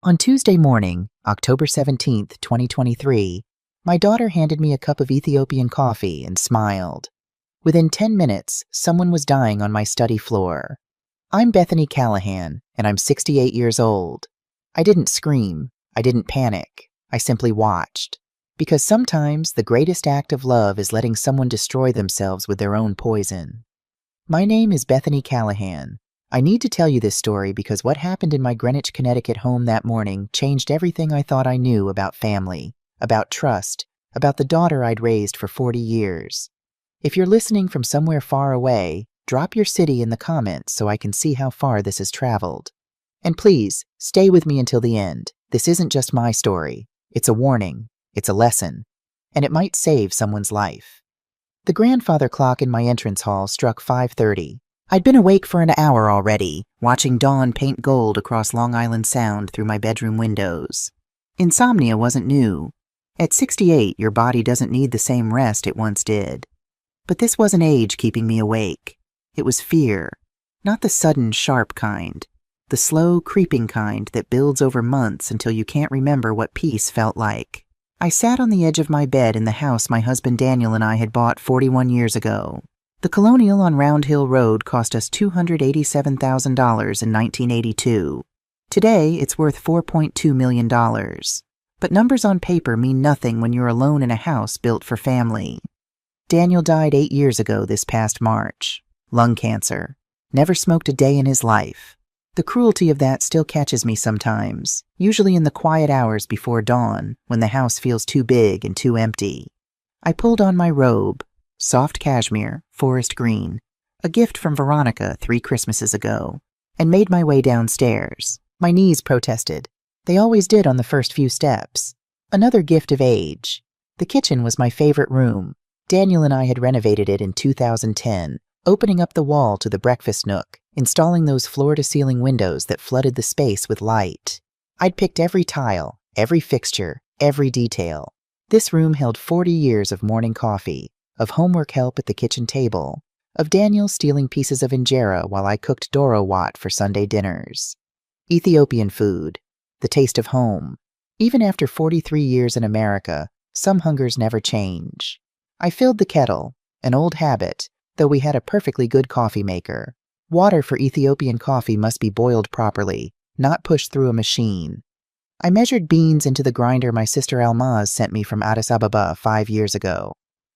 On Tuesday morning, October 17th, 2023, my daughter handed me a cup of Ethiopian coffee and smiled. Within 10 minutes, someone was dying on my study floor. I'm Bethany Callahan, and I'm 68 years old. I didn't scream. I didn't panic. I simply watched. Because sometimes the greatest act of love is letting someone destroy themselves with their own poison. My name is Bethany Callahan. I need to tell you this story because what happened in my Greenwich, Connecticut home that morning changed everything I thought I knew about family, about trust, about the daughter I'd raised for 40 years. If you're listening from somewhere far away, drop your city in the comments so I can see how far this has traveled. And please, stay with me until the end. This isn't just my story. It's a warning. It's a lesson. And it might save someone's life. The grandfather clock in my entrance hall struck 5:30. I'd been awake for an hour already, watching dawn paint gold across Long Island Sound through my bedroom windows. Insomnia wasn't new. At 68, your body doesn't need the same rest it once did. But this wasn't age keeping me awake. It was fear. Not the sudden, sharp kind. The slow, creeping kind that builds over months until you can't remember what peace felt like. I sat on the edge of my bed in the house my husband Daniel and I had bought 41 years ago. The Colonial on Round Hill Road cost us $287,000 in 1982. Today, it's worth $4.2 million. But numbers on paper mean nothing when you're alone in a house built for family. Daniel died 8 years ago this past March. Lung cancer. Never smoked a day in his life. The cruelty of that still catches me sometimes, usually in the quiet hours before dawn, when the house feels too big and too empty. I pulled on my robe. Soft cashmere, forest green, a gift from Veronica 3 Christmases ago, and made my way downstairs. My knees protested. They always did on the first few steps. Another gift of age. The kitchen was my favorite room. Daniel and I had renovated it in 2010, opening up the wall to the breakfast nook, installing those floor-to-ceiling windows that flooded the space with light. I'd picked every tile, every fixture, every detail. This room held 40 years of morning coffee, of homework help at the kitchen table, of Daniel stealing pieces of injera while I cooked Doro Wat for Sunday dinners. Ethiopian food, the taste of home. Even after 43 years in America, some hungers never change. I filled the kettle, an old habit, though we had a perfectly good coffee maker. Water for Ethiopian coffee must be boiled properly, not pushed through a machine. I measured beans into the grinder my sister Almaz sent me from Addis Ababa 5 years ago.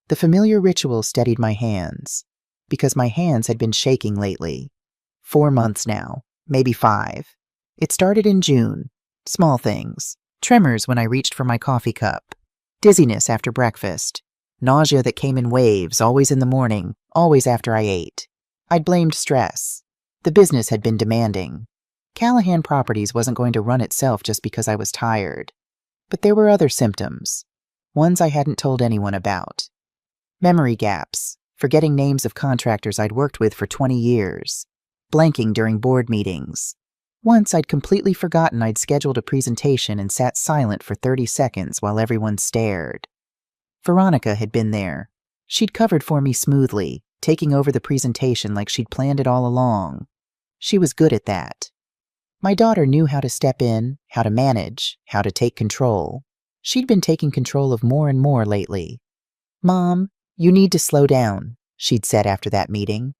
The familiar ritual steadied my hands, because my hands had been shaking lately. 4 months now, maybe 5. It started in June. Small things. Tremors when I reached for my coffee cup. Dizziness after breakfast. Nausea that came in waves, always in the morning, always after I ate. I'd blamed stress. The business had been demanding. Callahan Properties wasn't going to run itself just because I was tired. But there were other symptoms. Ones I hadn't told anyone about. Memory gaps, forgetting names of contractors I'd worked with for 20 years, blanking during board meetings. Once I'd completely forgotten I'd scheduled a presentation and sat silent for 30 seconds while everyone stared. Veronica had been there. She'd covered for me smoothly, taking over the presentation like she'd planned it all along. She was good at that. My daughter knew how to step in, how to manage, how to take control. She'd been taking control of more and more lately. "Mom, you need to slow down," she'd said after that meeting.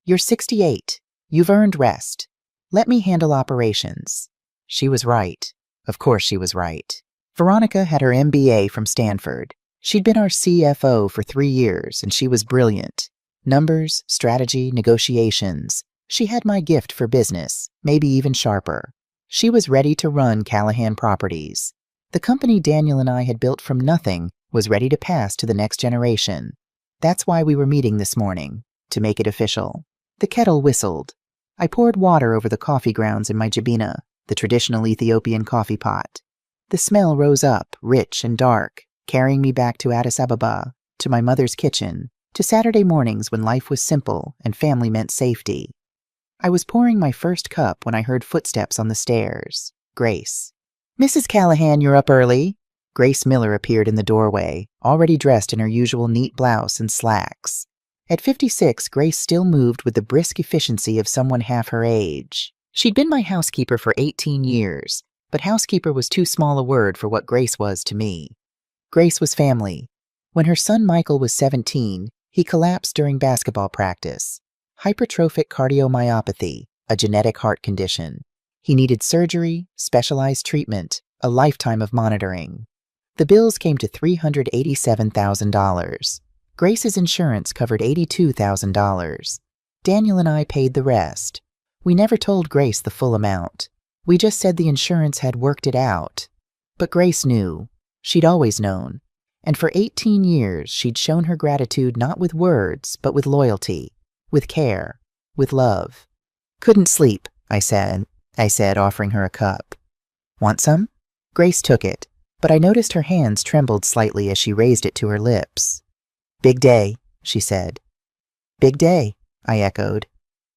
"You're 68. You've earned rest. Let me handle operations." She was right. Of course she was right. Veronica had her MBA from Stanford. She'd been our CFO for 3 years, and she was brilliant. Numbers, strategy, negotiations. She had my gift for business, maybe even sharper. She was ready to run Callahan Properties. The company Daniel and I had built from nothing was ready to pass to the next generation. That's why we were meeting this morning, to make it official. The kettle whistled. I poured water over the coffee grounds in my jabina, the traditional Ethiopian coffee pot. The smell rose up, rich and dark, carrying me back to Addis Ababa, to my mother's kitchen, to Saturday mornings when life was simple and family meant safety. I was pouring my first cup when I heard footsteps on the stairs. Grace. "Mrs. Callahan, you're up early." Grace Miller appeared in the doorway, already dressed in her usual neat blouse and slacks. At 56, Grace still moved with the brisk efficiency of someone half her age. She'd been my housekeeper for 18 years, but housekeeper was too small a word for what Grace was to me. Grace was family. When her son Michael was 17, he collapsed during basketball practice. Hypertrophic cardiomyopathy, a genetic heart condition. He needed surgery, specialized treatment, a lifetime of monitoring. The bills came to $387,000. Grace's insurance covered $82,000. Daniel and I paid the rest. We never told Grace the full amount. We just said the insurance had worked it out. But Grace knew. She'd always known. And for 18 years, she'd shown her gratitude not with words, but with loyalty, with care, with love. "Couldn't sleep," I said, offering her a cup. "Want some?" Grace took it, but I noticed her hands trembled slightly as she raised it to her lips. "Big day," she said. "Big day," I echoed.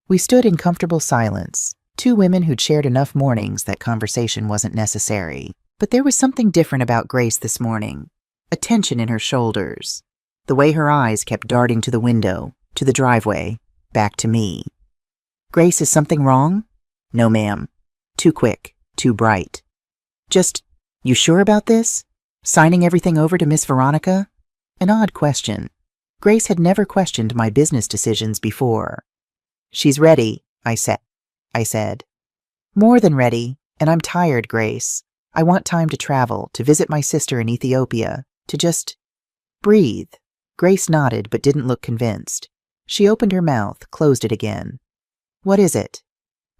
We stood in comfortable silence, two women who'd shared enough mornings that conversation wasn't necessary. But there was something different about Grace this morning. A tension in her shoulders. The way her eyes kept darting to the window, to the driveway, back to me. "Grace, is something wrong?" "No, ma'am." Too quick, too bright. "Just, you sure about this? Signing everything over to Miss Veronica?" An odd question. Grace had never questioned my business decisions before. "She's ready," I said. "More than ready, and I'm tired, Grace. I want time to travel, to visit my sister in Ethiopia, to just breathe." Grace nodded but didn't look convinced. She opened her mouth, closed it again. "What is it?"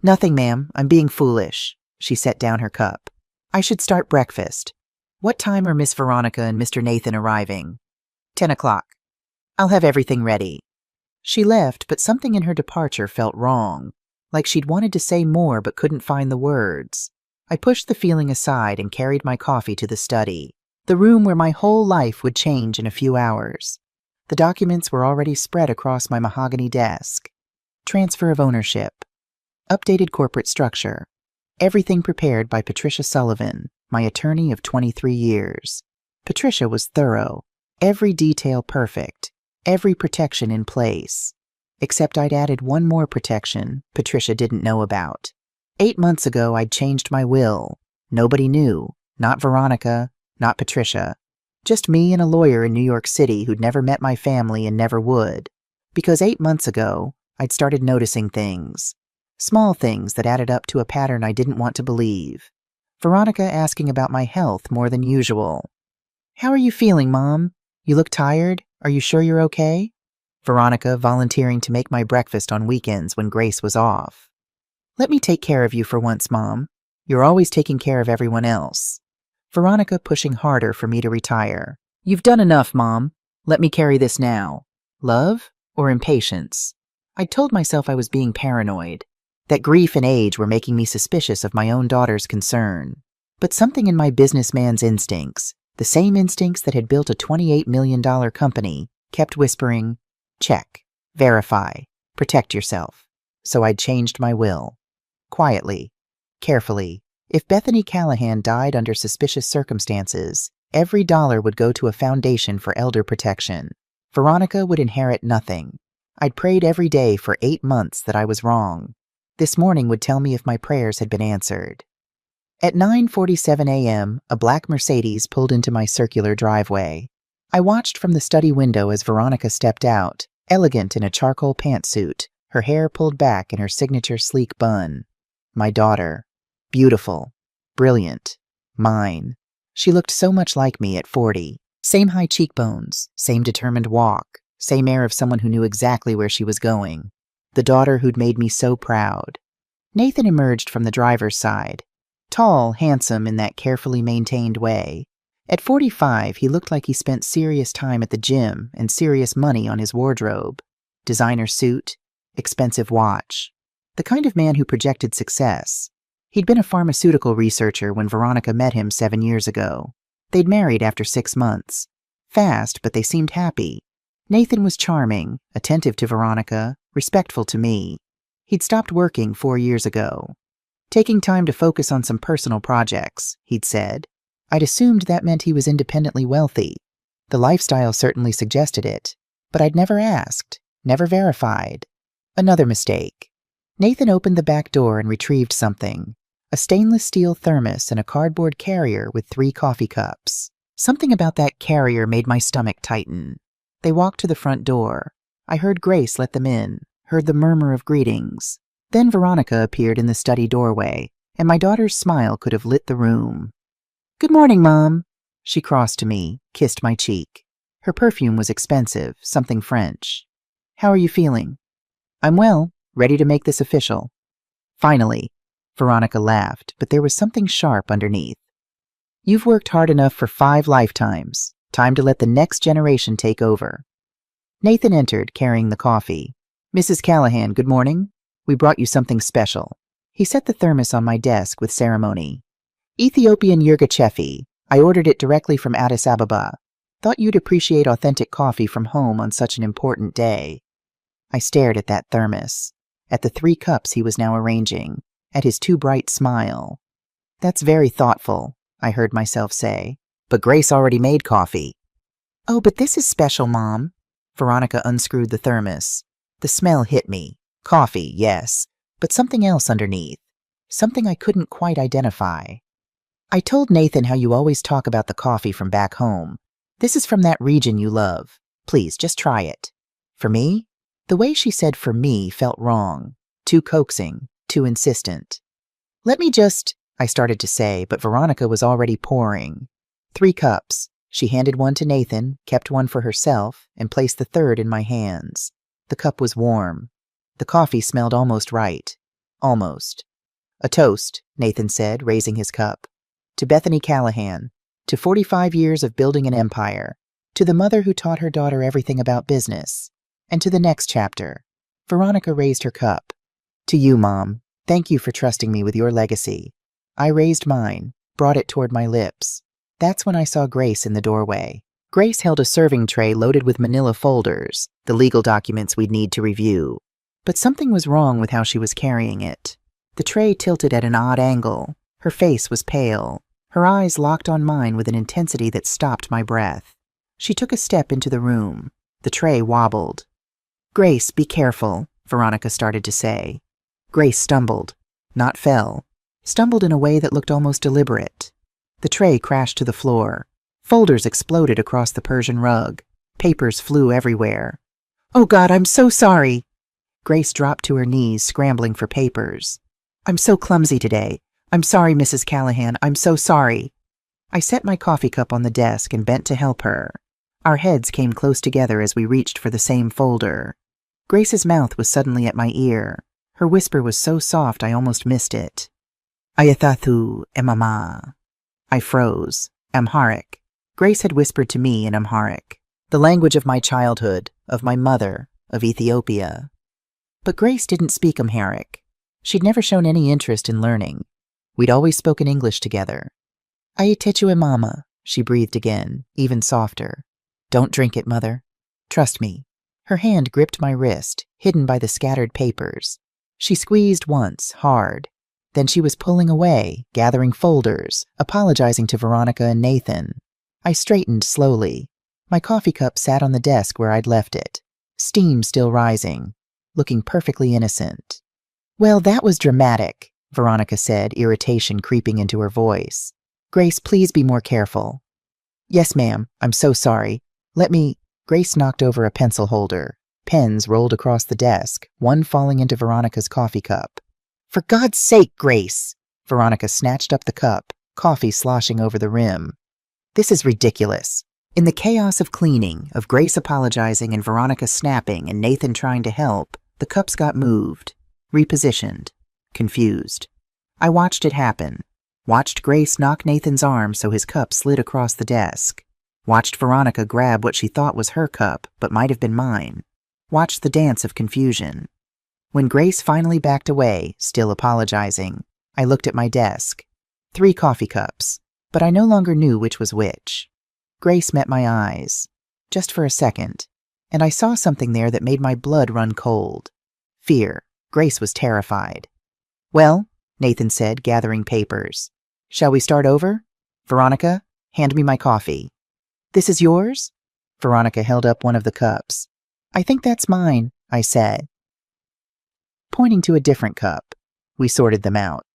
"Nothing, ma'am. I'm being foolish." She set down her cup. "I should start breakfast. What time are Miss Veronica and Mr. Nathan arriving?" 10 o'clock. "I'll have everything ready." She left, but something in her departure felt wrong, like she'd wanted to say more but couldn't find the words. I pushed the feeling aside and carried my coffee to the study, the room where my whole life would change in a few hours. The documents were already spread across my mahogany desk. Transfer of ownership. Updated corporate structure. Everything prepared by Patricia Sullivan, my attorney of 23 years. Patricia was thorough, every detail perfect, every protection in place. Except I'd added one more protection Patricia didn't know about. 8 months ago, I'd changed my will. Nobody knew. Not Veronica, not Patricia. Just me and a lawyer in New York City who'd never met my family and never would. Because 8 months ago, I'd started noticing things. Small things that added up to a pattern I didn't want to believe. Veronica asking about my health more than usual. "How are you feeling, Mom? You look tired. Are you sure you're okay?" Veronica volunteering to make my breakfast on weekends when Grace was off. "Let me take care of you for once, Mom. You're always taking care of everyone else." Veronica pushing harder for me to retire. "You've done enough, Mom. Let me carry this now." Love or impatience? I told myself I was being paranoid, that grief and age were making me suspicious of my own daughter's concern. But something in my businessman's instincts, the same instincts that had built a $28 million company, kept whispering, "Check, verify, protect yourself." So I'd changed my will. Quietly, carefully. If Bethany Callahan died under suspicious circumstances, every dollar would go to a foundation for elder protection. Veronica would inherit nothing. I'd prayed every day for 8 months that I was wrong. This morning would tell me if my prayers had been answered. At 9:47 a.m., a black Mercedes pulled into my circular driveway. I watched from the study window as Veronica stepped out, elegant in a charcoal pantsuit, her hair pulled back in her signature sleek bun. My daughter. Beautiful. Brilliant. Mine. She looked so much like me at 40. Same high cheekbones, same determined walk, same air of someone who knew exactly where she was going. The daughter who'd made me so proud. Nathan emerged from the driver's side. Tall, handsome in that carefully maintained way. At 45, he looked like he spent serious time at the gym and serious money on his wardrobe. Designer suit, expensive watch. The kind of man who projected success. He'd been a pharmaceutical researcher when Veronica met him 7 years ago. They'd married after 6 months. Fast, but they seemed happy. Nathan was charming, attentive to Veronica, respectful to me. He'd stopped working 4 years ago. Taking time to focus on some personal projects, he'd said. I'd assumed that meant he was independently wealthy. The lifestyle certainly suggested it, but I'd never asked, never verified. Another mistake. Nathan opened the back door and retrieved something. A stainless steel thermos and a cardboard carrier with 3 coffee cups. Something about that carrier made my stomach tighten. They walked to the front door. I heard Grace let them in, heard the murmur of greetings. Then Veronica appeared in the study doorway, and my daughter's smile could have lit the room. "Good morning, Mom." She crossed to me, kissed my cheek. Her perfume was expensive, something French. "How are you feeling?" "I'm well, ready to make this official." "Finally." Veronica laughed, but there was something sharp underneath. "You've worked hard enough for 5 lifetimes. Time to let the next generation take over." Nathan entered, carrying the coffee. "Mrs. Callahan, good morning. We brought you something special." He set the thermos on my desk with ceremony. "Ethiopian Yirgachefi. I ordered it directly from Addis Ababa. Thought you'd appreciate authentic coffee from home on such an important day." I stared at that thermos, at the 3 cups he was now arranging, at his too bright smile. "That's very thoughtful," I heard myself say. "But Grace already made coffee." "Oh, but this is special, Mom." Veronica unscrewed the thermos. The smell hit me. Coffee, yes, but something else underneath. Something I couldn't quite identify. "I told Nathan how you always talk about the coffee from back home. This is from that region you love. Please, just try it." "For me?" The way she said "for me" felt wrong. Too coaxing, too insistent. "Let me just," I started to say, but Veronica was already pouring. 3 cups. She handed one to Nathan, kept one for herself, and placed the third in my hands. The cup was warm. The coffee smelled almost right. Almost. "A toast," Nathan said, raising his cup. "To Bethany Callahan. To 45 years of building an empire. To the mother who taught her daughter everything about business. And to the next chapter." Veronica raised her cup. "To you, Mom. Thank you for trusting me with your legacy." I raised mine, brought it toward my lips. That's when I saw Grace in the doorway. Grace held a serving tray loaded with manila folders, the legal documents we'd need to review. But something was wrong with how she was carrying it. The tray tilted at an odd angle. Her face was pale. Her eyes locked on mine with an intensity that stopped my breath. She took a step into the room. The tray wobbled. "Grace, be careful," Veronica started to say. Grace stumbled. Not fell. Stumbled in a way that looked almost deliberate. The tray crashed to the floor. Folders exploded across the Persian rug. Papers flew everywhere. "Oh God, I'm so sorry." Grace dropped to her knees, scrambling for papers. "I'm so clumsy today. I'm sorry, Mrs. Callahan. I'm so sorry." I set my coffee cup on the desk and bent to help her. Our heads came close together as we reached for the same folder. Grace's mouth was suddenly at my ear. Her whisper was so soft I almost missed it. "Ayathathu emama." I froze. Amharic. Grace had whispered to me in Amharic, the language of my childhood, of my mother, of Ethiopia. But Grace didn't speak Amharic. She'd never shown any interest in learning. We'd always spoken English together. "Ayatechu emama," she breathed again, even softer. "Don't drink it, Mother. Trust me." Her hand gripped my wrist, hidden by the scattered papers. She squeezed once, hard. Then she was pulling away, gathering folders, apologizing to Veronica and Nathan. I straightened slowly. My coffee cup sat on the desk where I'd left it, steam still rising, looking perfectly innocent. "Well, that was dramatic," Veronica said, irritation creeping into her voice. "Grace, please be more careful." "Yes, ma'am. I'm so sorry. Let me—" Grace knocked over a pencil holder. Pens rolled across the desk, one falling into Veronica's coffee cup. "For God's sake, Grace!" Veronica snatched up the cup, coffee sloshing over the rim. "This is ridiculous." In the chaos of cleaning, of Grace apologizing and Veronica snapping and Nathan trying to help, the cups got moved, repositioned, confused. I watched it happen. Watched Grace knock Nathan's arm so his cup slid across the desk. Watched Veronica grab what she thought was her cup, but might have been mine. Watched the dance of confusion. When Grace finally backed away, still apologizing, I looked at my desk. 3 coffee cups, but I no longer knew which was which. Grace met my eyes, just for a second, and I saw something there that made my blood run cold. Fear. Grace was terrified. "Well," Nathan said, gathering papers. "Shall we start over? Veronica, hand me my coffee." "This is yours?" Veronica held up one of the cups. "I think that's mine," I said, pointing to a different cup. We sorted them out.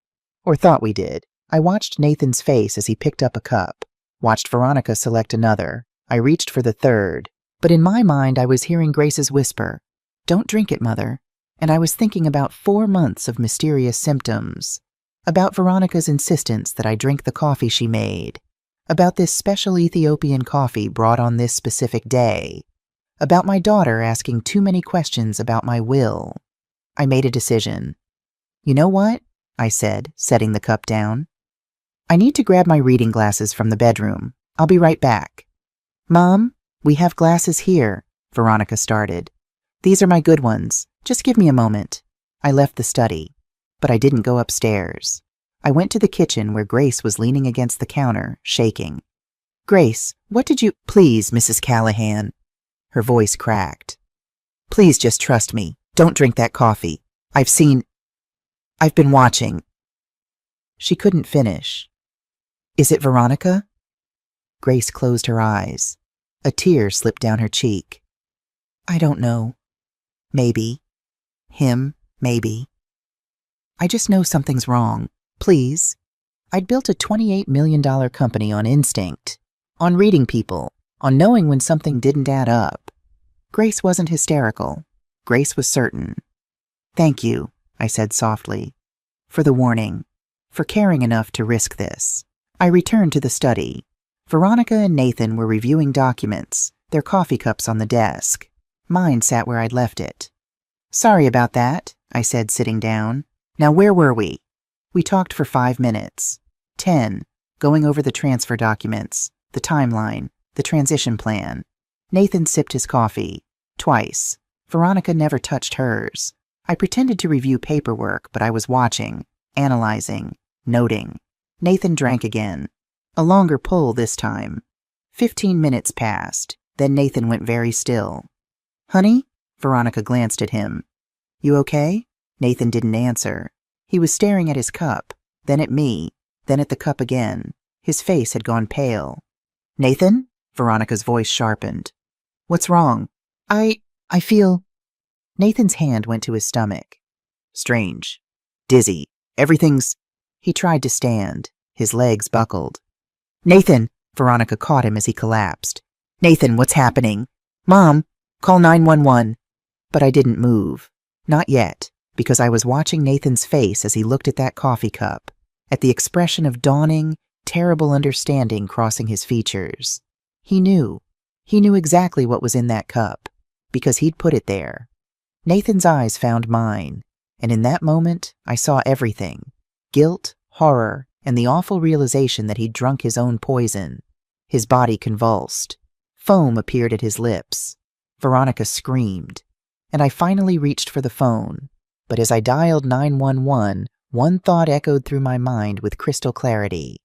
Or thought we did. I watched Nathan's face as he picked up a cup, watched Veronica select another. I reached for the third, but in my mind I was hearing Grace's whisper, "Don't drink it, Mother." And I was thinking about 4 months of mysterious symptoms, about Veronica's insistence that I drink the coffee she made, about this special Ethiopian coffee brought on this specific day, about my daughter asking too many questions about my will. I made a decision. "You know what?" I said, setting the cup down. "I need to grab my reading glasses from the bedroom. I'll be right back." "Mom, we have glasses here," Veronica started. "These are my good ones. Just give me a moment." I left the study, but I didn't go upstairs. I went to the kitchen where Grace was leaning against the counter, shaking. "Grace, what did you—" "Please, Mrs. Callahan." Her voice cracked. "Please just trust me. Don't drink that coffee. I've been watching." She couldn't finish. "Is it Veronica?" Grace closed her eyes. A tear slipped down her cheek. "I don't know. Maybe. Him, maybe. I just know something's wrong. Please." I'd built a $28 million company on instinct, on reading people, on knowing when something didn't add up. Grace wasn't hysterical. Grace was certain. "Thank you," I said softly, "for the warning, for caring enough to risk this." I returned to the study. Veronica and Nathan were reviewing documents, their coffee cups on the desk. Mine sat where I'd left it. "Sorry about that," I said, sitting down. "Now where were we?" We talked for 5 minutes. 10, going over the transfer documents, the timeline, the transition plan. Nathan sipped his coffee. Twice. Veronica never touched hers. I pretended to review paperwork, but I was watching, analyzing, noting. Nathan drank again. A longer pull this time. 15 minutes passed. Then Nathan went very still. "Honey?" Veronica glanced at him. "You okay?" Nathan didn't answer. He was staring at his cup, then at me, then at the cup again. His face had gone pale. "Nathan?" Veronica's voice sharpened. "What's wrong?" I feel..." Nathan's hand went to his stomach. "Strange. Dizzy. Everything's..." He tried to stand. His legs buckled. "Nathan!" Veronica caught him as he collapsed. "Nathan, what's happening?" "Mom, call 911. But I didn't move. Not yet, because I was watching Nathan's face as he looked at that coffee cup, at the expression of dawning, terrible understanding crossing his features. He knew. He knew exactly what was in that cup, because he'd put it there. Nathan's eyes found mine, and in that moment I saw everything. Guilt, horror, and the awful realization that he'd drunk his own poison. His body convulsed. Foam appeared at his lips. Veronica screamed, and I finally reached for the phone. But as I dialed 911, one thought echoed through my mind with crystal clarity.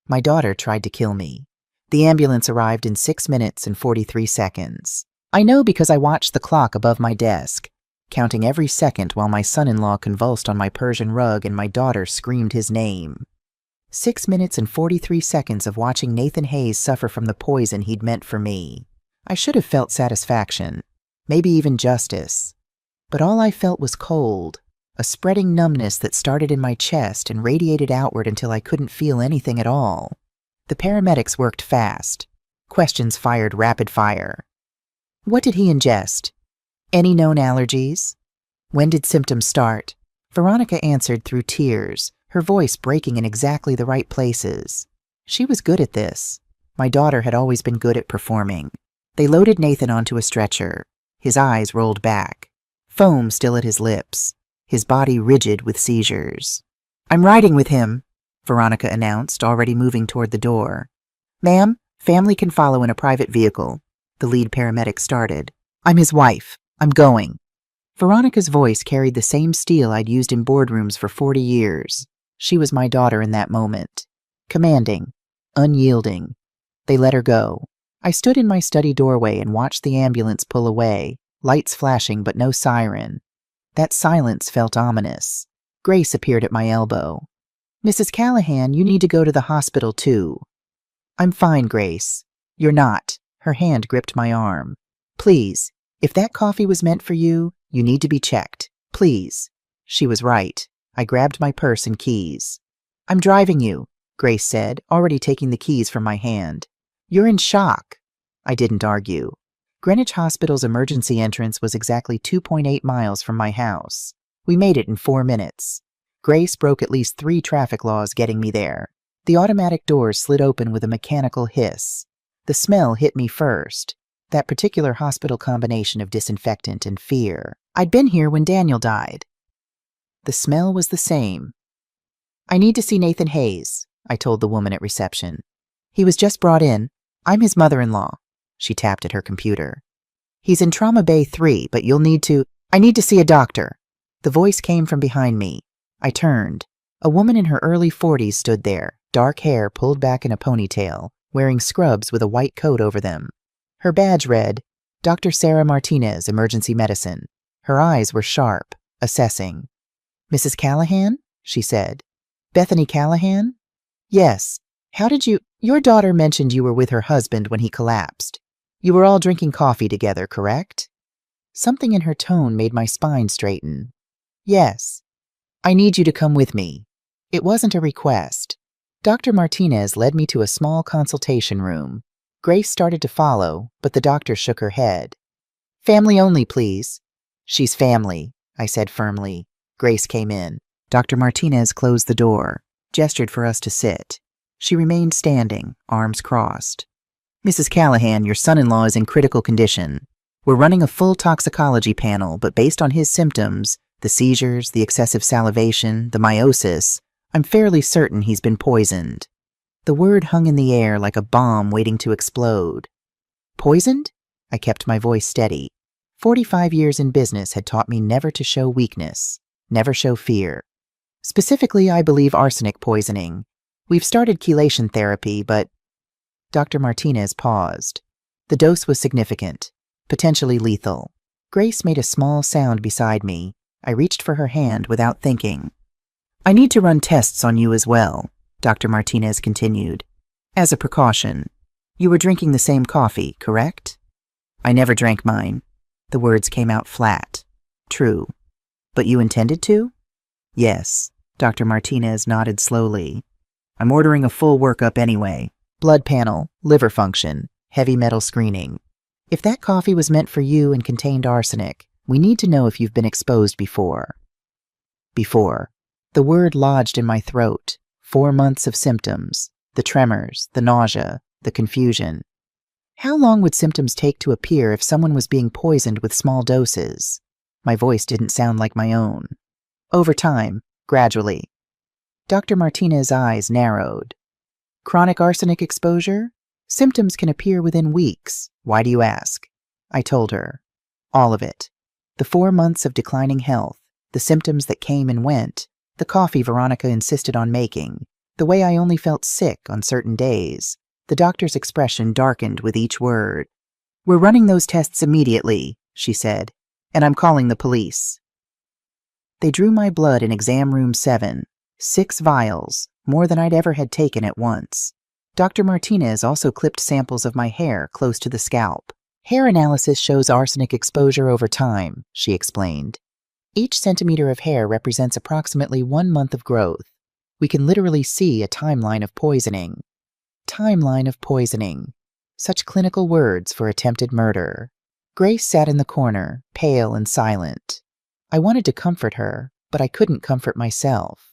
My daughter tried to kill me. The ambulance arrived in 6 minutes and 43 seconds. I know because I watched the clock above my desk, counting every second while my son-in-law convulsed on my Persian rug and my daughter screamed his name. 6 minutes and 43 seconds of watching Nathan Hayes suffer from the poison he'd meant for me. I should have felt satisfaction, maybe even justice. But all I felt was cold, a spreading numbness that started in my chest and radiated outward until I couldn't feel anything at all. The paramedics worked fast. Questions fired rapid fire. What did he ingest? Any known allergies? When did symptoms start? Veronica answered through tears, her voice breaking in exactly the right places. She was good at this. My daughter had always been good at performing. They loaded Nathan onto a stretcher. His eyes rolled back. Foam still at his lips. His body rigid with seizures. "I'm riding with him," Veronica announced, already moving toward the door. "Ma'am, family can follow in a private vehicle," the lead paramedic started. "I'm his wife. I'm going." Veronica's voice carried the same steel I'd used in boardrooms for 40 years. She was my daughter in that moment. Commanding. Unyielding. They let her go. I stood in my study doorway and watched the ambulance pull away, lights flashing but no siren. That silence felt ominous. Grace appeared at my elbow. "Mrs. Callahan, you need to go to the hospital too." "I'm fine, Grace." "You're not." Her hand gripped my arm. "Please, if that coffee was meant for you, you need to be checked. Please." She was right. I grabbed my purse and keys. I'm driving you, Grace said, already taking the keys from my hand. You're in shock. I didn't argue. Greenwich Hospital's emergency entrance was exactly 2.8 miles from my house. We made it in 4 minutes. Grace broke at least 3 traffic laws getting me there. The automatic doors slid open with a mechanical hiss. The smell hit me first. That particular hospital combination of disinfectant and fear. I'd been here when Daniel died. The smell was the same. I need to see Nathan Hayes, I told the woman at reception. He was just brought in. I'm his mother-in-law. She tapped at her computer. He's in Trauma Bay 3, but you'll need to... I need to see a doctor. The voice came from behind me. I turned. A woman in her early 40s stood there, dark hair pulled back in a ponytail, wearing scrubs with a white coat over them. Her badge read, Dr. Sarah Martinez, Emergency Medicine. Her eyes were sharp, assessing. Mrs. Callahan? She said. Bethany Callahan? Yes. How did you... Your daughter mentioned you were with her husband when he collapsed. You were all drinking coffee together, correct? Something in her tone made my spine straighten. Yes. I need you to come with me. It wasn't a request. Dr. Martinez led me to a small consultation room. Grace started to follow, but the doctor shook her head. Family only, please. She's family, I said firmly. Grace came in. Dr. Martinez closed the door, gestured for us to sit. She remained standing, arms crossed. Mrs. Callahan, your son-in-law is in critical condition. We're running a full toxicology panel, but based on his symptoms, the seizures, the excessive salivation, the meiosis, I'm fairly certain he's been poisoned. The word hung in the air like a bomb waiting to explode. Poisoned? I kept my voice steady. 45 years in business had taught me never to show weakness, never show fear. Specifically, I believe arsenic poisoning. We've started chelation therapy, but... Dr. Martinez paused. The dose was significant, potentially lethal. Grace made a small sound beside me. I reached for her hand without thinking. I need to run tests on you as well, Dr. Martinez continued. As a precaution. You were drinking the same coffee, correct? I never drank mine. The words came out flat. True. But you intended to? Yes. Dr. Martinez nodded slowly. I'm ordering a full workup anyway. Blood panel, liver function, heavy metal screening. If that coffee was meant for you and contained arsenic, we need to know if you've been exposed before. Before. The word lodged in my throat. 4 months of symptoms. The tremors, the nausea, the confusion. How long would symptoms take to appear if someone was being poisoned with small doses? My voice didn't sound like my own. Over time, gradually. Dr. Martinez's eyes narrowed. Chronic arsenic exposure? Symptoms can appear within weeks. Why do you ask? I told her. All of it. The 4 months of declining health, the symptoms that came and went, the coffee Veronica insisted on making, the way I only felt sick on certain days. The doctor's expression darkened with each word. We're running those tests immediately, she said, and I'm calling the police. They drew my blood in exam room 7, 6 vials, more than I'd ever had taken at once. Dr. Martinez also clipped samples of my hair close to the scalp. Hair analysis shows arsenic exposure over time, she explained. Each centimeter of hair represents approximately 1 month of growth. We can literally see a timeline of poisoning. Timeline of poisoning. Such clinical words for attempted murder. Grace sat in the corner, pale and silent. I wanted to comfort her, but I couldn't comfort myself.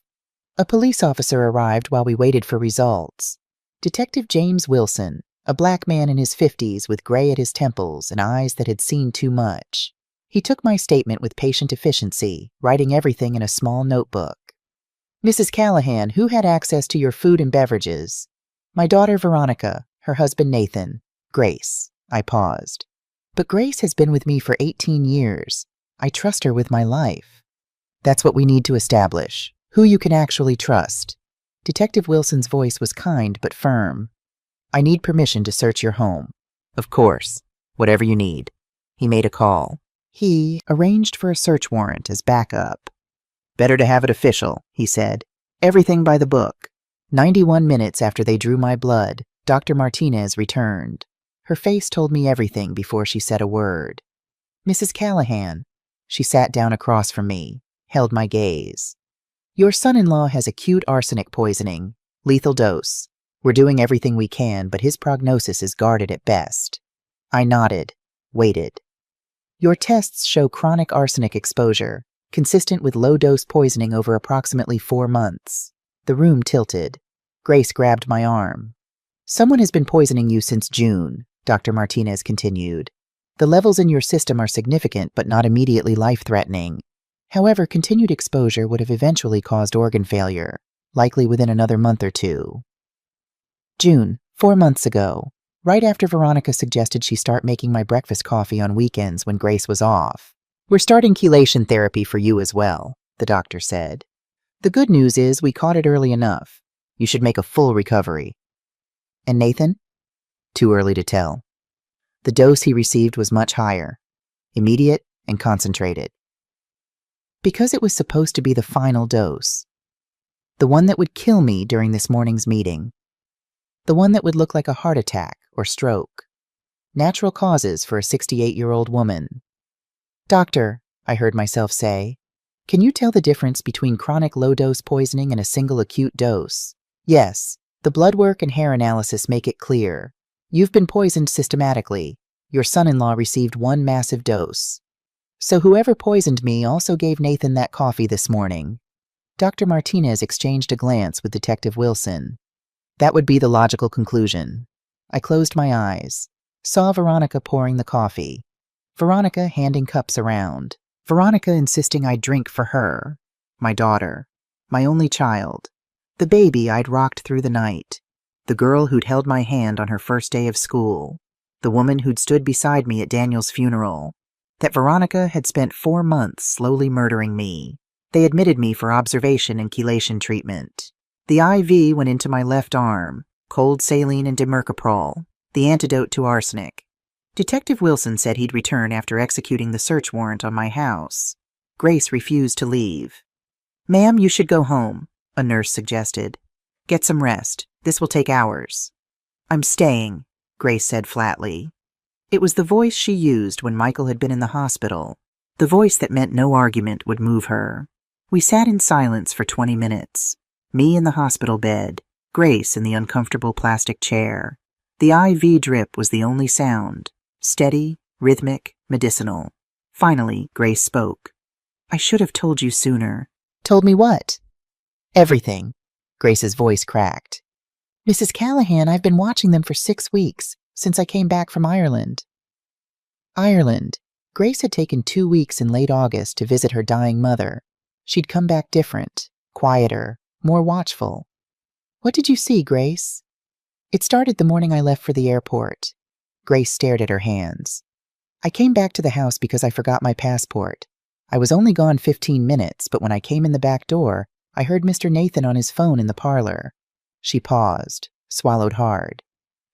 A police officer arrived while we waited for results. Detective James Wilson, a black man in his 50s with gray at his temples and eyes that had seen too much. He took my statement with patient efficiency, writing everything in a small notebook. Mrs. Callahan, who had access to your food and beverages? My daughter Veronica, her husband Nathan, Grace. I paused. But Grace has been with me for 18 years. I trust her with my life. That's what we need to establish. Who you can actually trust. Detective Wilson's voice was kind but firm. I need permission to search your home. Of course. Whatever you need. He made a call. He arranged for a search warrant as backup. Better to have it official, he said. Everything by the book. 91 minutes after they drew my blood, Dr. Martinez returned. Her face told me everything before she said a word. Mrs. Callahan. She sat down across from me, held my gaze. Your son-in-law has acute arsenic poisoning, lethal dose. We're doing everything we can, but his prognosis is guarded at best. I nodded, waited. Your tests show chronic arsenic exposure, consistent with low-dose poisoning over approximately 4 months. The room tilted. Grace grabbed my arm. Someone has been poisoning you since June, Dr. Martinez continued. The levels in your system are significant but not immediately life-threatening. However, continued exposure would have eventually caused organ failure, likely within another month or 2. June, 4 months ago, right after Veronica suggested she start making my breakfast coffee on weekends when Grace was off. We're starting chelation therapy for you as well, the doctor said. The good news is we caught it early enough. You should make a full recovery. And Nathan? Too early to tell. The dose he received was much higher, immediate and concentrated. Because it was supposed to be the final dose. The one that would kill me during this morning's meeting. The one that would look like a heart attack or stroke. Natural causes for a 68-year-old woman. Doctor, I heard myself say, can you tell the difference between chronic low-dose poisoning and a single acute dose? Yes, the blood work and hair analysis make it clear. You've been poisoned systematically. Your son-in-law received 1 massive dose. So whoever poisoned me also gave Nathan that coffee this morning. Dr. Martinez exchanged a glance with Detective Wilson. That would be the logical conclusion. I closed my eyes, saw Veronica pouring the coffee, Veronica handing cups around, Veronica insisting I drink for her, my daughter, my only child, the baby I'd rocked through the night, the girl who'd held my hand on her first day of school, the woman who'd stood beside me at Daniel's funeral, that Veronica had spent 4 months slowly murdering me. They admitted me for observation and chelation treatment. The IV went into my left arm, cold saline and dimercaprol, the antidote to arsenic. Detective Wilson said he'd return after executing the search warrant on my house. Grace refused to leave. Ma'am, you should go home, a nurse suggested. Get some rest. This will take hours. I'm staying, Grace said flatly. It was the voice she used when Michael had been in the hospital, the voice that meant no argument would move her. We sat in silence for 20 minutes. Me in the hospital bed, Grace in the uncomfortable plastic chair. The IV drip was the only sound, steady, rhythmic, medicinal. Finally, Grace spoke. I should have told you sooner. Told me what? Everything. Grace's voice cracked. Mrs. Callahan, I've been watching them for 6 weeks, since I came back from Ireland. Ireland. Grace had taken 2 weeks in late August to visit her dying mother. She'd come back different, quieter, more watchful. What did you see, Grace? It started the morning I left for the airport. Grace stared at her hands. I came back to the house because I forgot my passport. I was only gone 15 minutes, but when I came in the back door, I heard Mr. Nathan on his phone in the parlor. She paused, swallowed hard.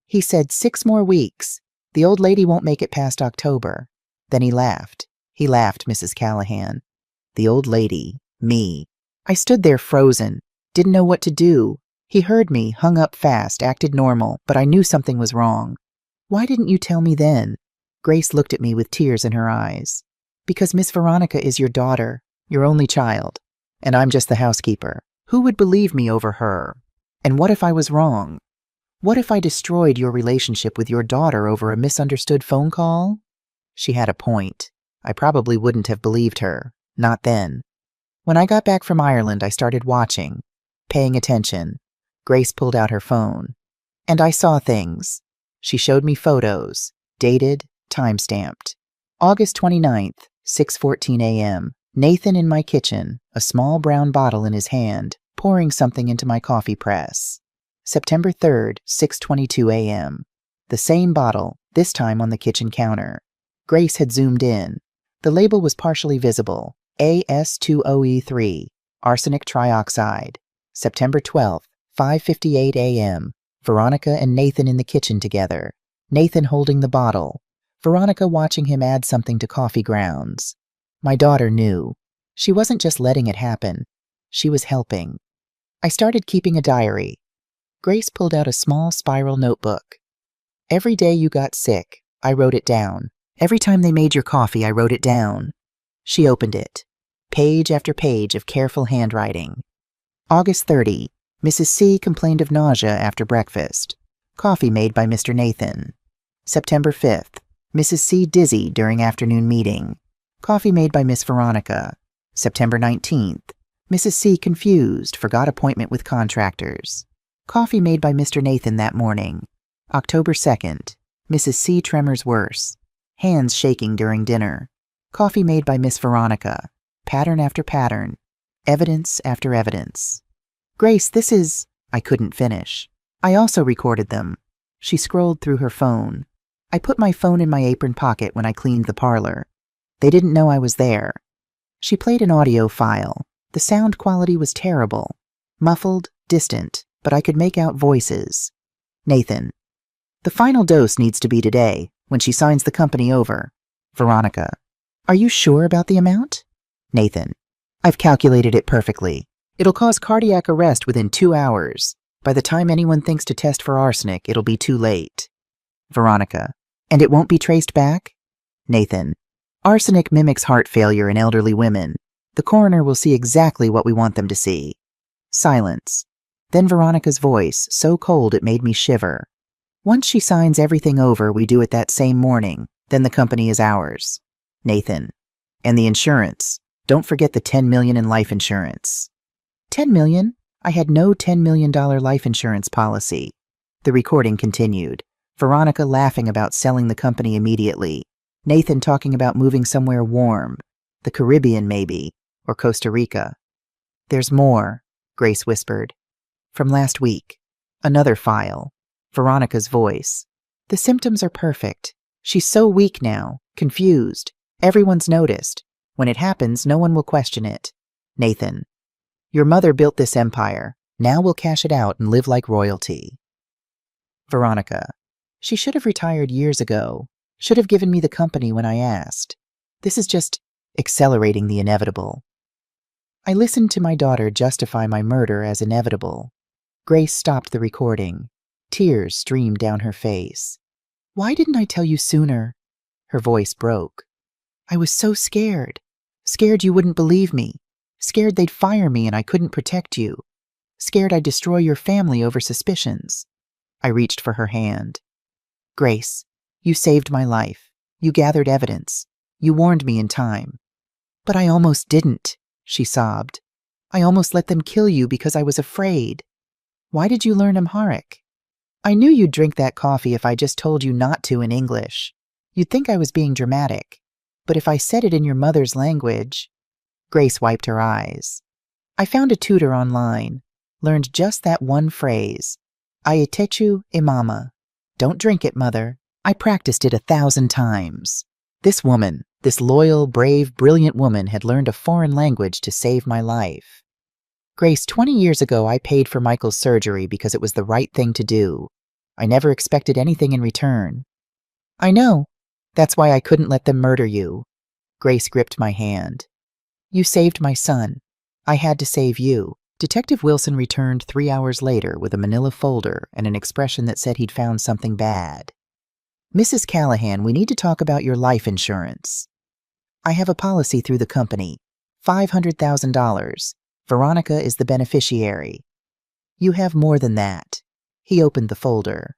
He said 6 more weeks. The old lady won't make it past October. Then he laughed. He laughed, Mrs. Callahan. The old lady. Me. I stood there frozen. Didn't know what to do. He heard me, hung up fast, acted normal, but I knew something was wrong. Why didn't you tell me then? Grace looked at me with tears in her eyes. Because Miss Veronica is your daughter, your only child, and I'm just the housekeeper. Who would believe me over her? And what if I was wrong? What if I destroyed your relationship with your daughter over a misunderstood phone call? She had a point. I probably wouldn't have believed her. Not then. When I got back from Ireland, I started watching, paying attention. Grace pulled out her phone. And I saw things. She showed me photos, dated, time-stamped. August 29th, 6:14 a.m. Nathan in my kitchen, a small brown bottle in his hand, pouring something into my coffee press. September 3rd, 6:22 a.m. The same bottle, this time on the kitchen counter. Grace had zoomed in. The label was partially visible. AS2OE3, arsenic trioxide. September 12th, 5:58 a.m. Veronica and Nathan in the kitchen together. Nathan holding the bottle. Veronica watching him add something to coffee grounds. My daughter knew. She wasn't just letting it happen. She was helping. I started keeping a diary. Grace pulled out a small spiral notebook. Every day you got sick, I wrote it down. Every time they made your coffee, I wrote it down. She opened it. Page after page of careful handwriting. August 30. Mrs. C complained of nausea after breakfast. Coffee made by Mr. Nathan. September 5th. Mrs. C dizzy during afternoon meeting. Coffee made by Miss Veronica. September 19th. Mrs. C confused, forgot appointment with contractors. Coffee made by Mr. Nathan that morning. October 2nd. Mrs. C tremors worse. Hands shaking during dinner. Coffee made by Miss Veronica. Pattern after pattern. Evidence after evidence. Grace, this is... I couldn't finish. I also recorded them. She scrolled through her phone. I put my phone in my apron pocket when I cleaned the parlor. They didn't know I was there. She played an audio file. The sound quality was terrible. Muffled, distant, but I could make out voices. Nathan. The final dose needs to be today, when she signs the company over. Veronica. Are you sure about the amount? Nathan. I've calculated it perfectly. It'll cause cardiac arrest within 2 hours. By the time anyone thinks to test for arsenic, it'll be too late. Veronica. And it won't be traced back? Nathan. Arsenic mimics heart failure in elderly women. The coroner will see exactly what we want them to see. Silence. Then Veronica's voice, so cold it made me shiver. Once she signs everything over, we do it that same morning. Then the company is ours. Nathan. And the insurance. Don't forget the $10 million in life insurance. $10 million? I had no $10 million life insurance policy. The recording continued. Veronica laughing about selling the company immediately. Nathan talking about moving somewhere warm. The Caribbean, maybe. Or Costa Rica. There's more, Grace whispered. From last week. Another file. Veronica's voice. The symptoms are perfect. She's so weak now, confused. Everyone's noticed. When it happens, no one will question it. Nathan. Your mother built this empire. Now we'll cash it out and live like royalty. Veronica. She should have retired years ago. Should have given me the company when I asked. This is just accelerating the inevitable. I listened to my daughter justify my murder as inevitable. Grace stopped the recording. Tears streamed down her face. Why didn't I tell you sooner? Her voice broke. I was so scared. Scared you wouldn't believe me. Scared they'd fire me and I couldn't protect you. Scared I'd destroy your family over suspicions. I reached for her hand. Grace, you saved my life. You gathered evidence. You warned me in time. But I almost didn't, she sobbed. I almost let them kill you because I was afraid. Why did you learn Amharic? I knew you'd drink that coffee if I just told you not to in English. You'd think I was being dramatic. But if I said it in your mother's language... Grace wiped her eyes. I found a tutor online. Learned just that one phrase. Ayetechu imama. Don't drink it, mother. I practiced it 1,000 times. This woman, this loyal, brave, brilliant woman had learned a foreign language to save my life. Grace, 20 years ago I paid for Michael's surgery because it was the right thing to do. I never expected anything in return. I know. That's why I couldn't let them murder you. Grace gripped my hand. You saved my son. I had to save you. Detective Wilson returned 3 hours later with a manila folder and an expression that said he'd found something bad. Mrs. Callahan, we need to talk about your life insurance. I have a policy through the company. $500,000. Veronica is the beneficiary. You have more than that. He opened the folder.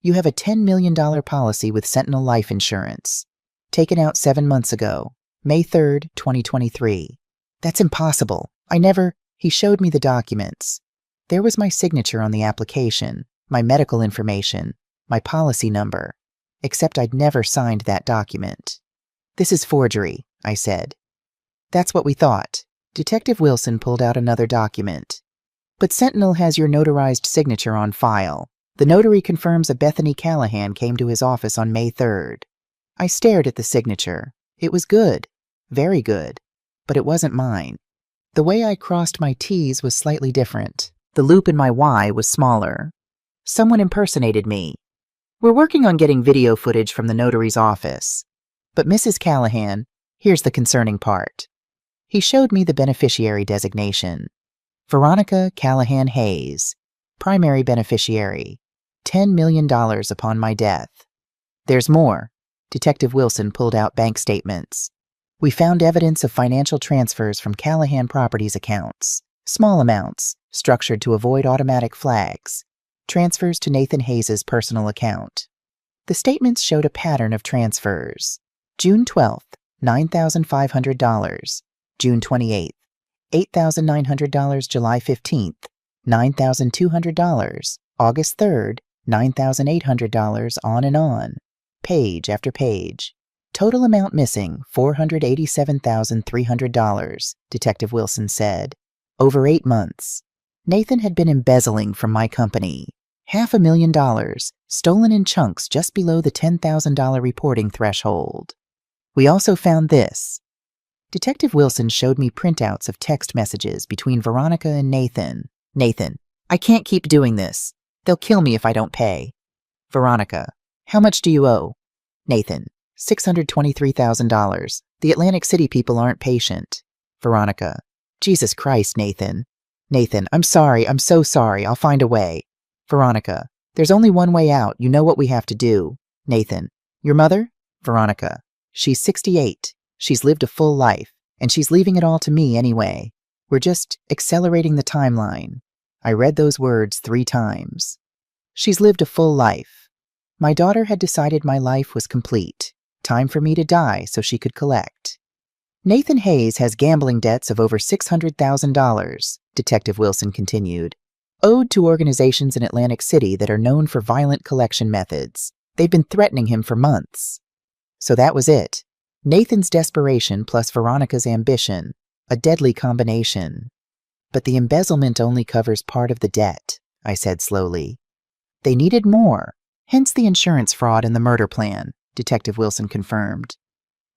You have a $10 million policy with Sentinel Life Insurance. Taken out 7 months ago. May 3rd, 2023. That's impossible. He showed me the documents. There was my signature on the application, my medical information, my policy number. Except I'd never signed that document. This is forgery, I said. That's what we thought. Detective Wilson pulled out another document. But Sentinel has your notarized signature on file. The notary confirms a Bethany Callahan came to his office on May 3rd. I stared at the signature. It was good. Very good. But it wasn't mine. The way I crossed my T's was slightly different. The loop in my Y was smaller. Someone impersonated me. We're working on getting video footage from the notary's office. But Mrs. Callahan, here's the concerning part. He showed me the beneficiary designation. Veronica Callahan Hayes, primary beneficiary. $10 million upon my death. There's more. Detective Wilson pulled out bank statements. We found evidence of financial transfers from Callahan Properties accounts. Small amounts, structured to avoid automatic flags, transfers to Nathan Hayes' personal account. The statements showed a pattern of transfers. June 12th, $9,500. June 28th, $8,900. July 15th, $9,200. August 3rd, $9,800, on and on. Page after page. Total amount missing, $487,300, Detective Wilson said. Over 8 months. Nathan had been embezzling from my company. $500,000, stolen in chunks just below the $10,000 reporting threshold. We also found this. Detective Wilson showed me printouts of text messages between Veronica and Nathan. Nathan, I can't keep doing this. They'll kill me if I don't pay. Veronica, how much do you owe? Nathan, $623,000. The Atlantic City people aren't patient. Veronica, Jesus Christ, Nathan. Nathan, I'm sorry, I'm so sorry, I'll find a way. Veronica, there's only one way out, you know what we have to do. Nathan, your mother? Veronica, she's 68. She's lived a full life, and she's leaving it all to me anyway. We're just accelerating the timeline. I read those words 3 times. She's lived a full life. My daughter had decided my life was complete. Time for me to die so she could collect. Nathan Hayes has gambling debts of over $600,000, Detective Wilson continued, owed to organizations in Atlantic City that are known for violent collection methods. They've been threatening him for months. So that was it. Nathan's desperation plus Veronica's ambition, a deadly combination. But the embezzlement only covers part of the debt, I said slowly. They needed more, hence the insurance fraud and the murder plan, Detective Wilson confirmed.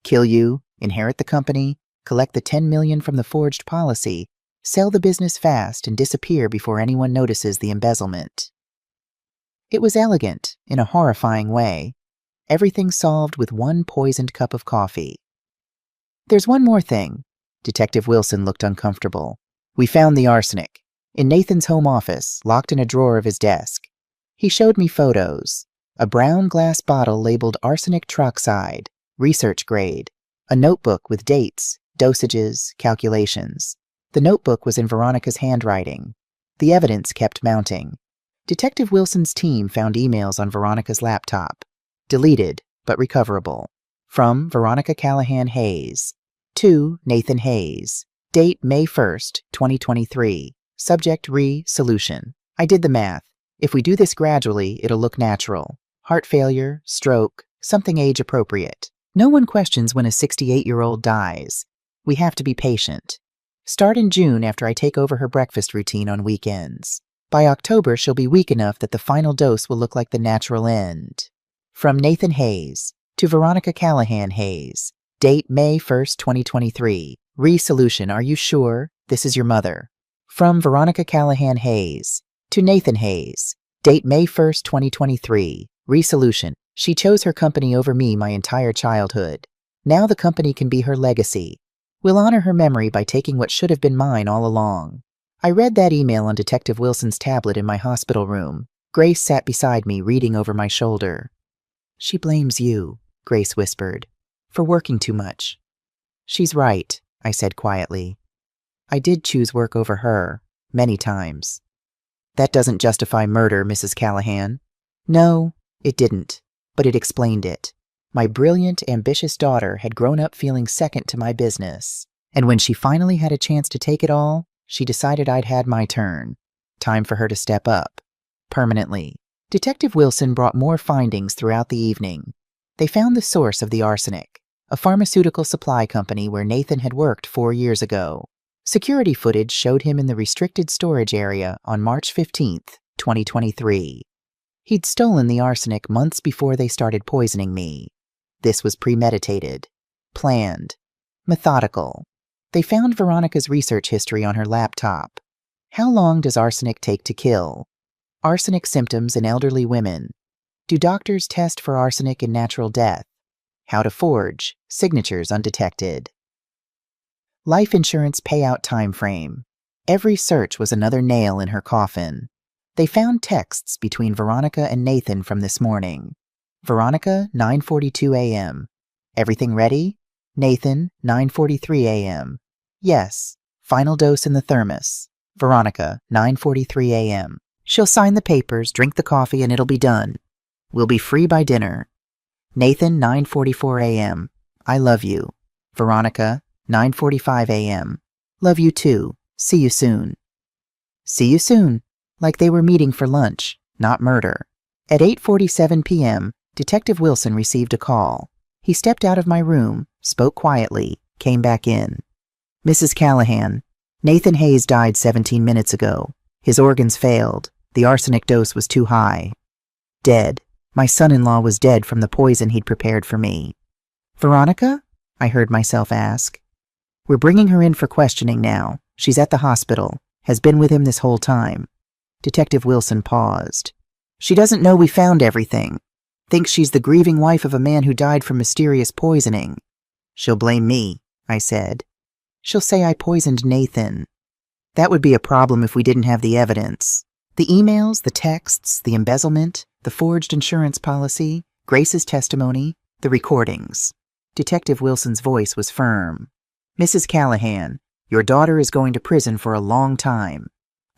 Kill you, inherit the company, collect the $10 million from the forged policy, sell the business fast, and disappear before anyone notices the embezzlement. It was elegant, in a horrifying way. Everything solved with one poisoned cup of coffee. There's one more thing. Detective Wilson looked uncomfortable. We found the arsenic. In Nathan's home office, locked in a drawer of his desk. He showed me photos. A brown glass bottle labeled arsenic trioxide, research grade. A notebook with dates, dosages, calculations. The notebook was in Veronica's handwriting. The evidence kept mounting. Detective Wilson's team found emails on Veronica's laptop. Deleted, but recoverable. From Veronica Callahan Hayes. To Nathan Hayes. Date May 1st, 2023. Subject solution. I did the math. If we do this gradually, it'll look natural. Heart failure, stroke, something age appropriate. No one questions when a 68-year-old dies. We have to be patient. Start in June after I take over her breakfast routine on weekends. By October, she'll be weak enough that the final dose will look like the natural end. From Nathan Hayes. To Veronica Callahan Hayes. Date May 1st, 2023. Solution. Are you sure? This is your mother. From Veronica Callahan Hayes. To Nathan Hayes. Date May 1st, 2023. Solution. She chose her company over me my entire childhood. Now the company can be her legacy. We'll honor her memory by taking what should have been mine all along. I read that email on Detective Wilson's tablet in my hospital room. Grace sat beside me, reading over my shoulder. She blames you, Grace whispered, for working too much. She's right, I said quietly. I did choose work over her, many times. That doesn't justify murder, Mrs. Callahan. No, it didn't, but it explained it. My brilliant, ambitious daughter had grown up feeling second to my business, and when she finally had a chance to take it all, she decided I'd had my turn. Time for her to step up. Permanently. Detective Wilson brought more findings throughout the evening. They found the source of the arsenic, a pharmaceutical supply company where Nathan had worked 4 years ago. Security footage showed him in the restricted storage area on March 15th, 2023. He'd stolen the arsenic months before they started poisoning me. This was premeditated, planned, methodical. They found Veronica's research history on her laptop. How long does arsenic take to kill? Arsenic symptoms in elderly women. Do doctors test for arsenic in natural death? How to forge, signatures undetected. Life insurance payout time frame. Every search was another nail in her coffin. They found texts between Veronica and Nathan from this morning. Veronica, 9:42 a.m. Everything ready? Nathan, 9:43 a.m. Yes. Final dose in the thermos. Veronica, 9:43 a.m. She'll sign the papers, drink the coffee, and it'll be done. We'll be free by dinner. Nathan, 9:44 a.m. I love you. Veronica, 9:45 a.m. Love you too. See you soon. See you soon. Like they were meeting for lunch, not murder. At 8:47 p.m., Detective Wilson received a call. He stepped out of my room, spoke quietly, came back in. Mrs. Callahan, Nathan Hayes died 17 minutes ago. His organs failed. The arsenic dose was too high. Dead. My son-in-law was dead from the poison he'd prepared for me. Veronica? I heard myself ask. We're bringing her in for questioning now. She's at the hospital. Has been with him this whole time. Detective Wilson paused. She doesn't know we found everything. Thinks she's the grieving wife of a man who died from mysterious poisoning. She'll blame me, I said. She'll say I poisoned Nathan. That would be a problem if we didn't have the evidence. The emails, the texts, the embezzlement, the forged insurance policy, Grace's testimony, the recordings. Detective Wilson's voice was firm. Mrs. Callahan, your daughter is going to prison for a long time.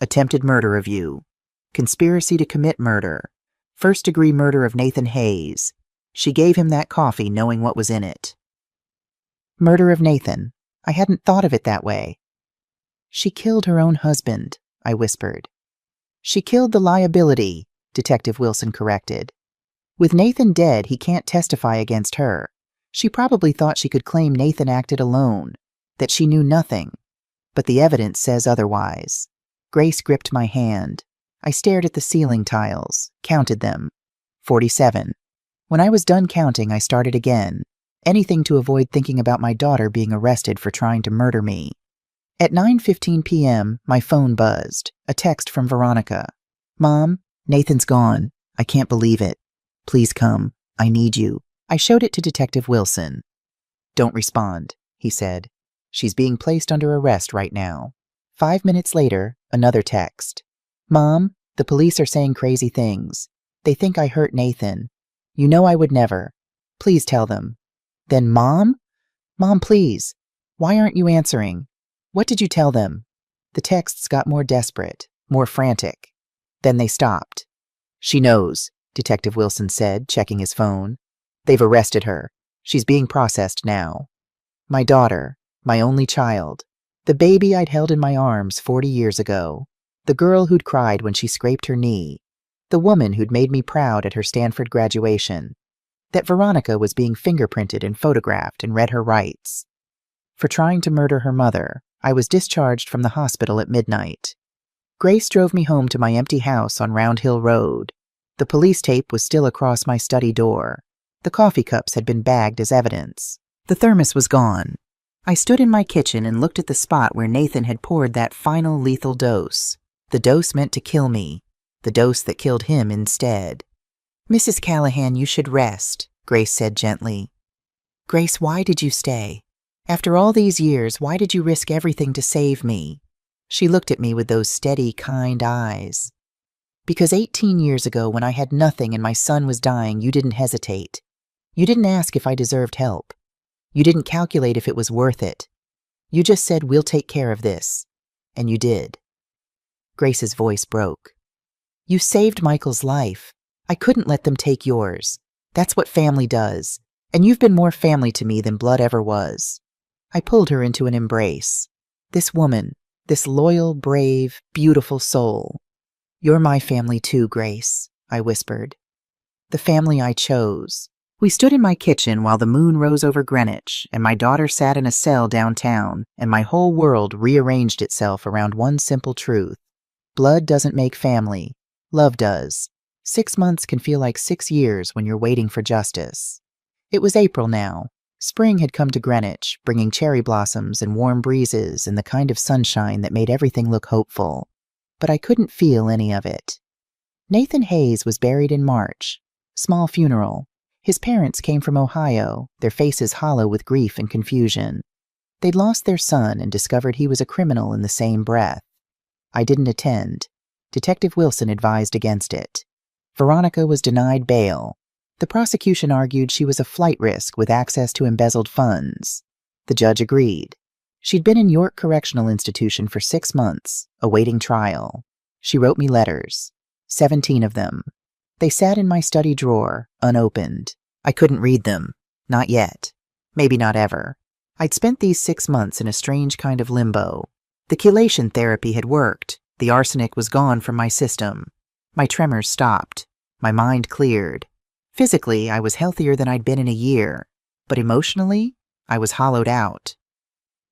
Attempted murder of you. Conspiracy to commit murder. First-degree murder of Nathan Hayes. She gave him that coffee knowing what was in it. Murder of Nathan. I hadn't thought of it that way. She killed her own husband, I whispered. She killed the liability, Detective Wilson corrected. With Nathan dead, he can't testify against her. She probably thought she could claim Nathan acted alone, that she knew nothing. But the evidence says otherwise. Grace gripped my hand. I stared at the ceiling tiles, counted them. 47. When I was done counting, I started again. Anything to avoid thinking about my daughter being arrested for trying to murder me. At 9:15 p.m., my phone buzzed. A text from Veronica. Mom, Nathan's gone. I can't believe it. Please come. I need you. I showed it to Detective Wilson. Don't respond, he said. She's being placed under arrest right now. 5 minutes later, another text. Mom, the police are saying crazy things. They think I hurt Nathan. You know I would never. Please tell them. Then Mom? Mom, please. Why aren't you answering? What did you tell them? The texts got more desperate, more frantic. Then they stopped. She knows, Detective Wilson said, checking his phone. They've arrested her. She's being processed now. My daughter, my only child. The baby I'd held in my arms 40 years ago. The girl who'd cried when she scraped her knee. The woman who'd made me proud at her Stanford graduation. That Veronica was being fingerprinted and photographed and read her rights. For trying to murder her mother, I was discharged from the hospital at midnight. Grace drove me home to my empty house on Round Hill Road. The police tape was still across my study door. The coffee cups had been bagged as evidence. The thermos was gone. I stood in my kitchen and looked at the spot where Nathan had poured that final lethal dose. The dose meant to kill me. The dose that killed him instead. Mrs. Callahan, you should rest, Grace said gently. Grace, why did you stay? After all these years, why did you risk everything to save me? She looked at me with those steady, kind eyes. Because 18 years ago, when I had nothing and my son was dying, you didn't hesitate. You didn't ask if I deserved help. You didn't calculate if it was worth it. You just said, we'll take care of this. And you did. Grace's voice broke. You saved Michael's life. I couldn't let them take yours. That's what family does. And you've been more family to me than blood ever was. I pulled her into an embrace. This woman, this loyal, brave, beautiful soul. You're my family too, Grace, I whispered. The family I chose. We stood in my kitchen while the moon rose over Greenwich, and my daughter sat in a cell downtown, and my whole world rearranged itself around one simple truth. Blood doesn't make family. Love does. 6 months can feel like 6 years when you're waiting for justice. It was April now. Spring had come to Greenwich, bringing cherry blossoms and warm breezes and the kind of sunshine that made everything look hopeful. But I couldn't feel any of it. Nathan Hayes was buried in March. Small funeral. His parents came from Ohio, their faces hollow with grief and confusion. They'd lost their son and discovered he was a criminal in the same breath. I didn't attend. Detective Wilson advised against it. Veronica was denied bail. The prosecution argued she was a flight risk with access to embezzled funds. The judge agreed. She'd been in York Correctional Institution for 6 months, awaiting trial. She wrote me letters, 17 of them. They sat in my study drawer, unopened. I couldn't read them. Not yet. Maybe not ever. I'd spent these 6 months in a strange kind of limbo. The chelation therapy had worked. The arsenic was gone from my system. My tremors stopped. My mind cleared. Physically, I was healthier than I'd been in a year. But emotionally, I was hollowed out.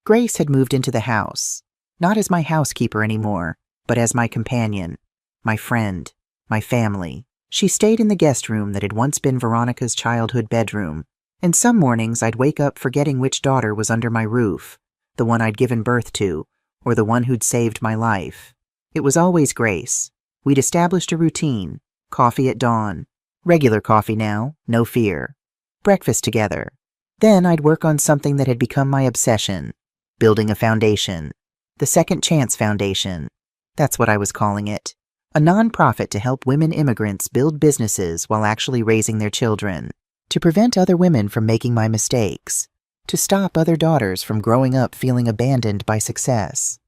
Grace had moved into the house. Not as my housekeeper anymore, but as my companion, my friend, my family. She stayed in the guest room that had once been Veronica's childhood bedroom, and some mornings I'd wake up forgetting which daughter was under my roof, the one I'd given birth to, or the one who'd saved my life. It was always Grace. We'd established a routine, coffee at dawn, regular coffee now, no fear, breakfast together. Then I'd work on something that had become my obsession, building a foundation, the Second Chance Foundation. That's what I was calling it. A non-profit to help women immigrants build businesses while actually raising their children, to prevent other women from making my mistakes, to stop other daughters from growing up feeling abandoned by success.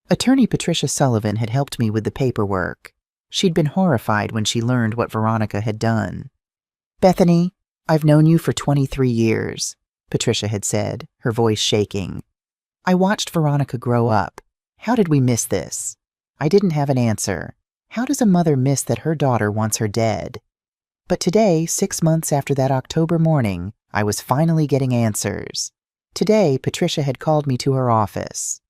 Attorney Patricia Sullivan had helped me with the paperwork. She'd been horrified when she learned what Veronica had done. "Bethany, I've known you for 23 years, Patricia had said, her voice shaking. I watched Veronica grow up. How did we miss this? I didn't have an answer. How does a mother miss that her daughter wants her dead? But today, 6 months after that October morning, I was finally getting answers. Today, Patricia had called me to her office.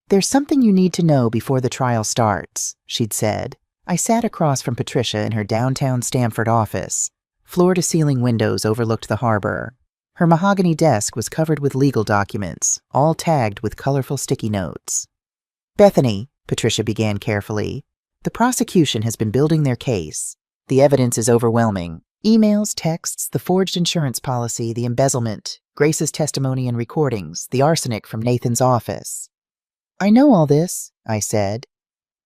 "There's something you need to know before the trial starts," she'd said. I sat across from Patricia in her downtown Stamford office. Floor-to-ceiling windows overlooked the harbor. Her mahogany desk was covered with legal documents, all tagged with colorful sticky notes. "Bethany," Patricia began carefully, "the prosecution has been building their case. The evidence is overwhelming. Emails, texts, the forged insurance policy, the embezzlement, Grace's testimony and recordings, the arsenic from Nathan's office." "I know all this," I said.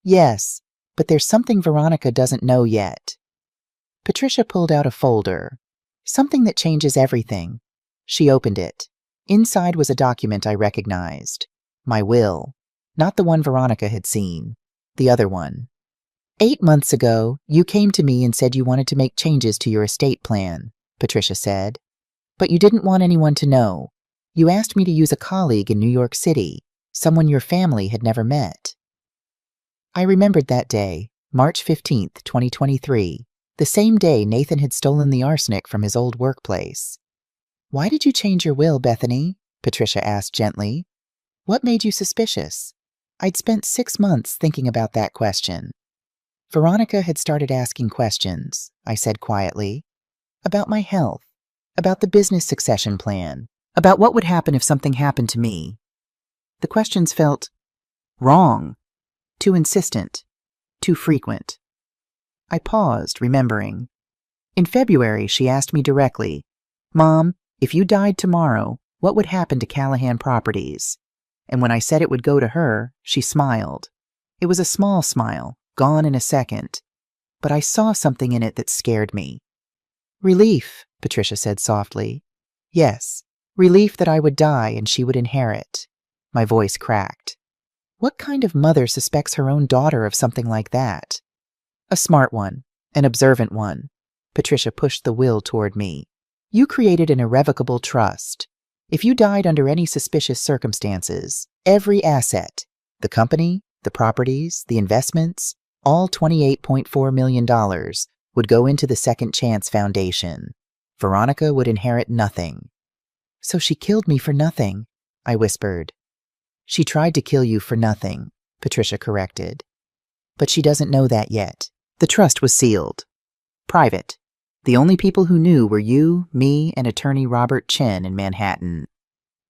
"Yes, but there's something Veronica doesn't know yet." Patricia pulled out a folder. "Something that changes everything." She opened it. Inside was a document I recognized. My will. Not the one Veronica had seen. The other one. 8 months ago, you came to me and said you wanted to make changes to your estate plan, Patricia said. But you didn't want anyone to know. You asked me to use a colleague in New York City, someone your family had never met. I remembered that day, March 15th, 2023, the same day Nathan had stolen the arsenic from his old workplace. "Why did you change your will, Bethany?" Patricia asked gently. "What made you suspicious?" I'd spent 6 months thinking about that question. Veronica had started asking questions, I said quietly, about my health, about the business succession plan, about what would happen if something happened to me. The questions felt wrong, too insistent, too frequent. I paused, remembering. In February, she asked me directly, "Mom, if you died tomorrow, what would happen to Callahan Properties?" And when I said it would go to her, she smiled. It was a small smile, gone in a second. But I saw something in it that scared me. "Relief," Patricia said softly. "Yes, relief that I would die and she would inherit." My voice cracked. What kind of mother suspects her own daughter of something like that? "A smart one, an observant one." Patricia pushed the will toward me. "You created an irrevocable trust. If you died under any suspicious circumstances, every asset, the company, the properties, the investments, all $28.4 million would go into the Second Chance Foundation. Veronica would inherit nothing." "So she killed me for nothing," I whispered. "She tried to kill you for nothing," Patricia corrected. "But she doesn't know that yet. The trust was sealed. Private. The only people who knew were you, me, and attorney Robert Chen in Manhattan."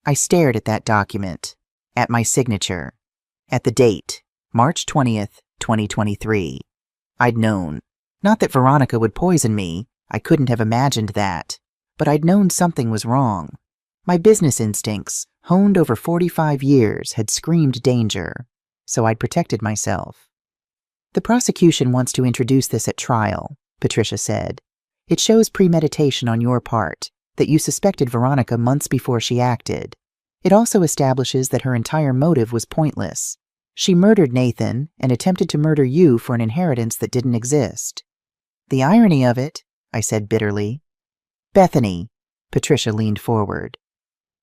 I stared at that document, at my signature, at the date, March 20th, 2023. I'd known. Not that Veronica would poison me. I couldn't have imagined that. But I'd known something was wrong. My business instincts, honed over 45 years, had screamed danger. So I'd protected myself. "The prosecution wants to introduce this at trial," Patricia said. "It shows premeditation on your part, that you suspected Veronica months before she acted. It also establishes that her entire motive was pointless. She murdered Nathan and attempted to murder you for an inheritance that didn't exist. The irony of it, I said bitterly. Bethany, Patricia leaned forward.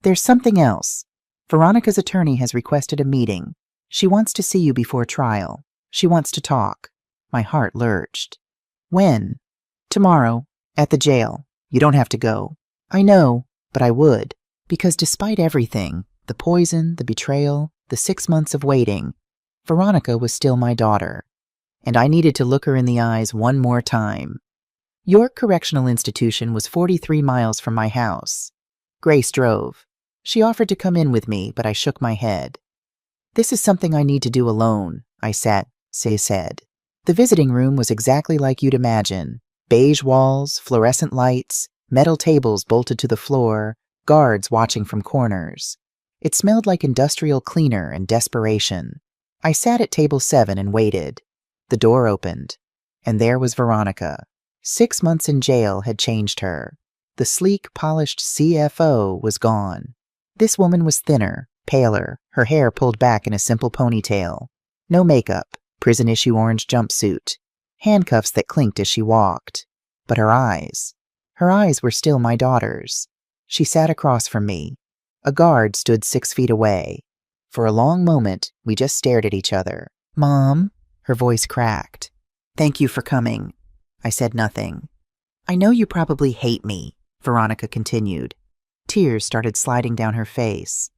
There's something else. Veronica's attorney has requested a meeting. She wants to see you before trial. She wants to talk. My heart lurched. When? Tomorrow, at the jail. You don't have to go. I know, but I would, because despite everything, the poison, the betrayal, the 6 months of waiting, Veronica was still my daughter, and I needed to look her in the eyes one more time. York Correctional Institution was 43 miles from my house. Grace drove. She offered to come in with me, but I shook my head. This is something I need to do alone, I said. The visiting room was exactly like you'd imagine. Beige walls, fluorescent lights, metal tables bolted to the floor, guards watching from corners. It smelled like industrial cleaner and desperation. I sat at table 7 and waited. The door opened, and there was Veronica. 6 months in jail had changed her. The sleek, polished CFO was gone. This woman was thinner, paler, her hair pulled back in a simple ponytail. No makeup, prison-issue orange jumpsuit, handcuffs that clinked as she walked. But her eyes were still my daughter's. She sat across from me. A guard stood 6 feet away. For a long moment, we just stared at each other. Mom, her voice cracked. Thank you for coming. I said nothing. I know you probably hate me, Veronica continued. Tears started sliding down her face.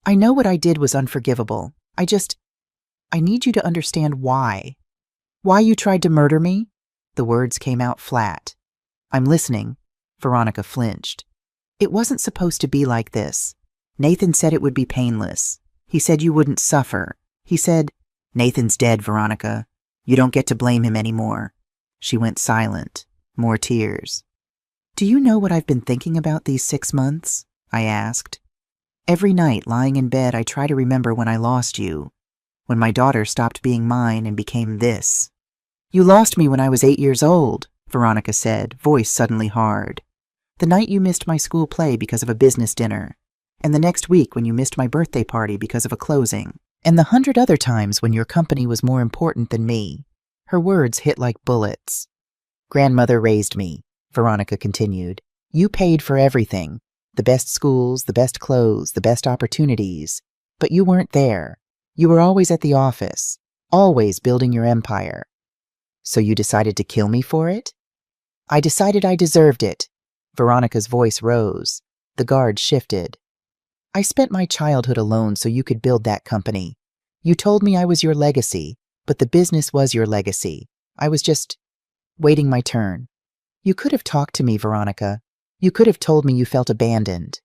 I know what I did was unforgivable. I need you to understand why. Why you tried to murder me? The words came out flat. I'm listening. Veronica flinched. It wasn't supposed to be like this. Nathan said it would be painless. He said you wouldn't suffer. He said, Nathan's dead, Veronica. You don't get to blame him anymore. She went silent. More tears. Do you know what I've been thinking about these 6 months? I asked. Every night, lying in bed, I try to remember when I lost you. When my daughter stopped being mine and became this. You lost me when I was 8 years old, Veronica said, voice suddenly hard. The night you missed my school play because of a business dinner. And the next week when you missed my birthday party because of a closing. And the 100 other times when your company was more important than me. Her words hit like bullets. Grandmother raised me, Veronica continued. You paid for everything. The best schools, the best clothes, the best opportunities. But you weren't there. You were always at the office. Always building your empire. So you decided to kill me for it? I decided I deserved it. Veronica's voice rose. The guard shifted. I spent my childhood alone so you could build that company. You told me I was your legacy, but the business was your legacy. I was just waiting my turn. You could have talked to me, Veronica. You could have told me you felt abandoned.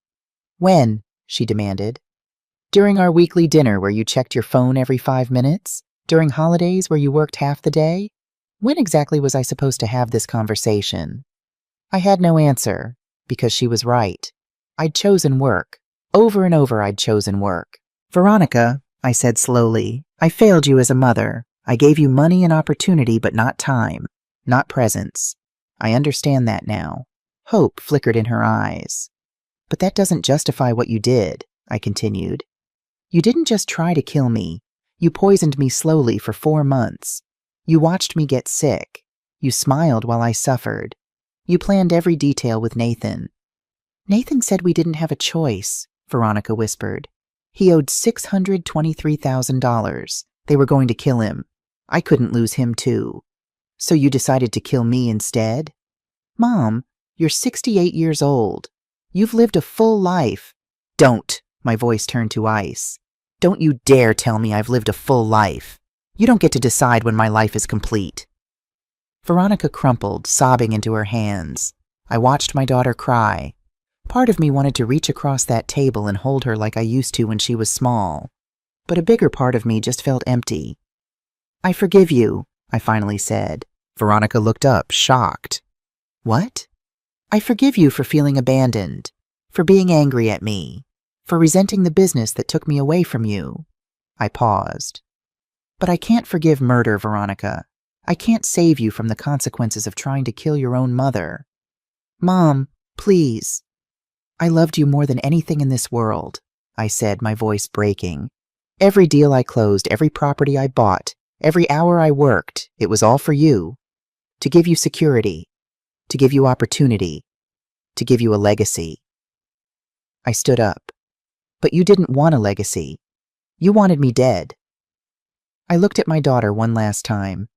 When? She demanded. During our weekly dinner where you checked your phone every 5 minutes? During holidays where you worked half the day? When exactly was I supposed to have this conversation? I had no answer, because she was right. I'd chosen work. Over and over I'd chosen work. Veronica, I said slowly, I failed you as a mother. I gave you money and opportunity, but not time, not presence. I understand that now. Hope flickered in her eyes. But that doesn't justify what you did, I continued. You didn't just try to kill me. You poisoned me slowly for 4 months. You watched me get sick. You smiled while I suffered. You planned every detail with Nathan. Nathan said we didn't have a choice, Veronica whispered. He owed $623,000. They were going to kill him. I couldn't lose him too. So you decided to kill me instead? Mom, you're 68 years old. You've lived a full life. Don't, my voice turned to ice. Don't you dare tell me I've lived a full life. You don't get to decide when my life is complete. Veronica crumpled, sobbing into her hands. I watched my daughter cry. Part of me wanted to reach across that table and hold her like I used to when she was small. But a bigger part of me just felt empty. I forgive you, I finally said. Veronica looked up, shocked. What? I forgive you for feeling abandoned, for being angry at me, for resenting the business that took me away from you. I paused. But I can't forgive murder, Veronica. I can't save you from the consequences of trying to kill your own mother. Mom, please. I loved you more than anything in this world. I said, my voice breaking. Every deal I closed, every property I bought, every hour I worked, it was all for you. To give you security, to give you opportunity, to give you a legacy. I stood up. But you didn't want a legacy. You wanted me dead. I looked at my daughter one last time.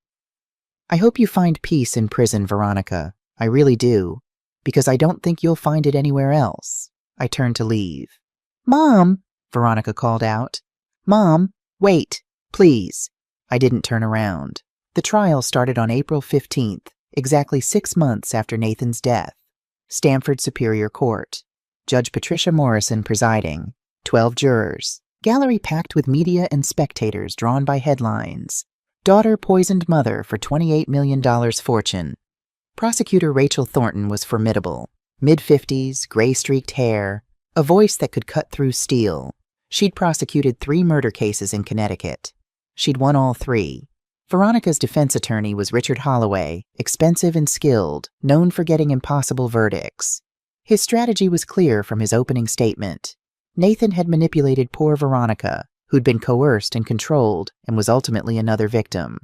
I hope you find peace in prison, Veronica. I really do. Because I don't think you'll find it anywhere else. I turned to leave. Mom, Veronica called out. Mom, wait, please. I didn't turn around. The trial started on April 15th, exactly 6 months after Nathan's death. Stamford Superior Court. Judge Patricia Morrison presiding. 12 jurors. Gallery packed with media and spectators drawn by headlines. Daughter poisoned mother for $28 million fortune. Prosecutor Rachel Thornton was formidable. Mid-50s, gray-streaked hair, a voice that could cut through steel. She'd prosecuted 3 murder cases in Connecticut. She'd won all 3. Veronica's defense attorney was Richard Holloway, expensive and skilled, known for getting impossible verdicts. His strategy was clear from his opening statement. Nathan had manipulated poor Veronica, who'd been coerced and controlled and was ultimately another victim.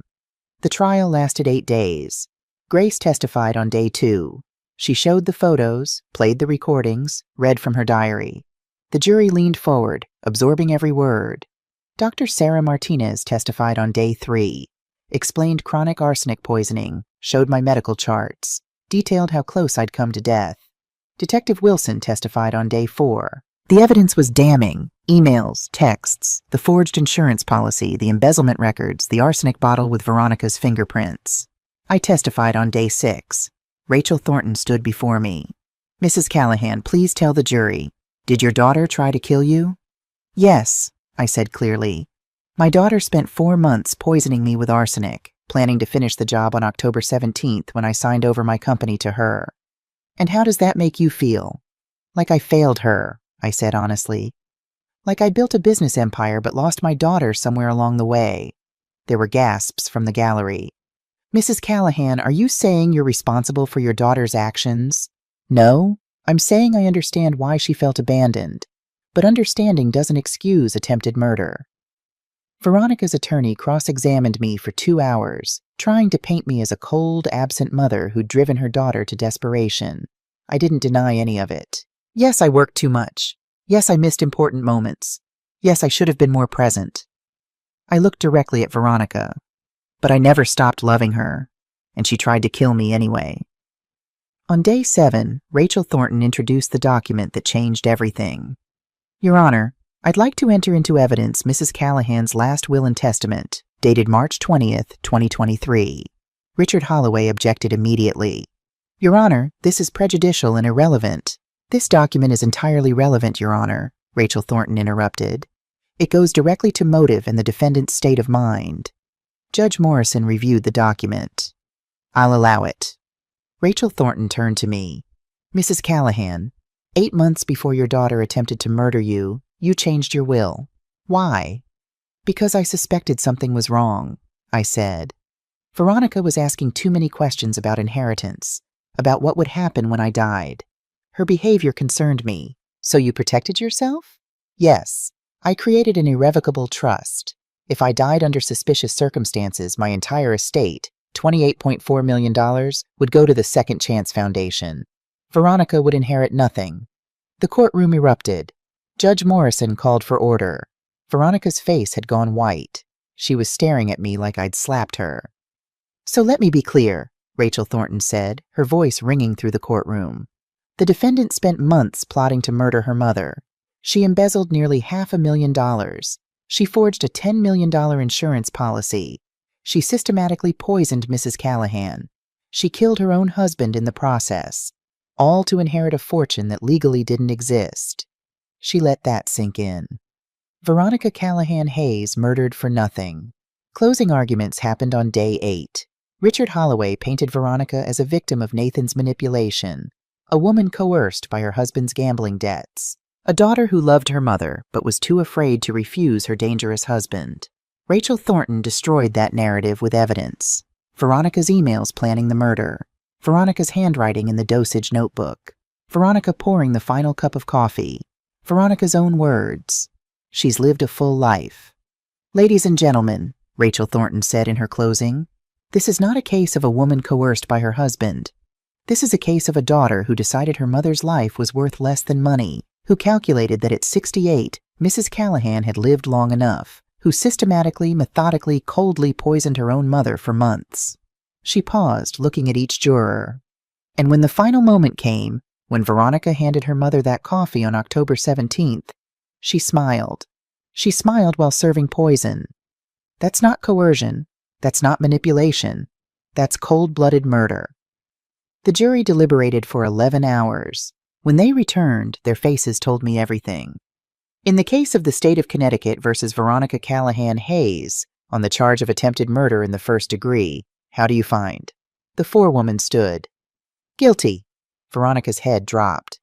The trial lasted 8 days. Grace testified on day 2. She showed the photos, played the recordings, read from her diary. The jury leaned forward, absorbing every word. Dr. Sarah Martinez testified on day 3, explained chronic arsenic poisoning, showed my medical charts, detailed how close I'd come to death. Detective Wilson testified on day 4. The evidence was damning. Emails, texts, the forged insurance policy, the embezzlement records, the arsenic bottle with Veronica's fingerprints. I testified on day 6. Rachel Thornton stood before me. Mrs. Callahan, please tell the jury, did your daughter try to kill you? Yes, I said clearly. My daughter spent 4 months poisoning me with arsenic, planning to finish the job on October 17th when I signed over my company to her. And how does that make you feel? Like I failed her, I said honestly. Like I built a business empire but lost my daughter somewhere along the way. There were gasps from the gallery. Mrs. Callahan, are you saying you're responsible for your daughter's actions? No, I'm saying I understand why she felt abandoned. But understanding doesn't excuse attempted murder. Veronica's attorney cross-examined me for 2 hours, trying to paint me as a cold, absent mother who'd driven her daughter to desperation. I didn't deny any of it. Yes, I worked too much. Yes, I missed important moments. Yes, I should have been more present. I looked directly at Veronica. But I never stopped loving her, and she tried to kill me anyway. On day 7, Rachel Thornton introduced the document that changed everything. Your Honor, I'd like to enter into evidence Mrs. Callahan's last will and testament, dated March 20th, 2023. Richard Holloway objected immediately. Your Honor, this is prejudicial and irrelevant. This document is entirely relevant, Your Honor, Rachel Thornton interrupted. It goes directly to motive and the defendant's state of mind. Judge Morrison reviewed the document. I'll allow it. Rachel Thornton turned to me. Mrs. Callahan, 8 months before your daughter attempted to murder you, you changed your will. Why? Because I suspected something was wrong, I said. Veronica was asking too many questions about inheritance, about what would happen when I died. Her behavior concerned me. So you protected yourself? Yes. I created an irrevocable trust. If I died under suspicious circumstances, my entire estate, $28.4 million, would go to the Second Chance Foundation. Veronica would inherit nothing. The courtroom erupted. Judge Morrison called for order. Veronica's face had gone white. She was staring at me like I'd slapped her. So let me be clear, Rachel Thornton said, her voice ringing through the courtroom. The defendant spent months plotting to murder her mother. She embezzled nearly $500,000. She forged a $10 million insurance policy. She systematically poisoned Mrs. Callahan. She killed her own husband in the process, all to inherit a fortune that legally didn't exist. She let that sink in. Veronica Callahan Hayes murdered for nothing. Closing arguments happened on day 8. Richard Holloway painted Veronica as a victim of Nathan's manipulation, a woman coerced by her husband's gambling debts. A daughter who loved her mother but was too afraid to refuse her dangerous husband. Rachel Thornton destroyed that narrative with evidence. Veronica's emails planning the murder. Veronica's handwriting in the dosage notebook. Veronica pouring the final cup of coffee. Veronica's own words. She's lived a full life. Ladies and gentlemen, Rachel Thornton said in her closing, this is not a case of a woman coerced by her husband. This is a case of a daughter who decided her mother's life was worth less than money, who calculated that at 68, Mrs. Callahan had lived long enough, who systematically, methodically, coldly poisoned her own mother for months. She paused, looking at each juror. And when the final moment came, when Veronica handed her mother that coffee on October 17th, she smiled. She smiled while serving poison. That's not coercion. That's not manipulation. That's cold-blooded murder. The jury deliberated for 11 hours. When they returned, their faces told me everything. In the case of the state of Connecticut versus Veronica Callahan Hayes, on the charge of attempted murder in the first degree, how do you find? The forewoman stood. Guilty. Veronica's head dropped.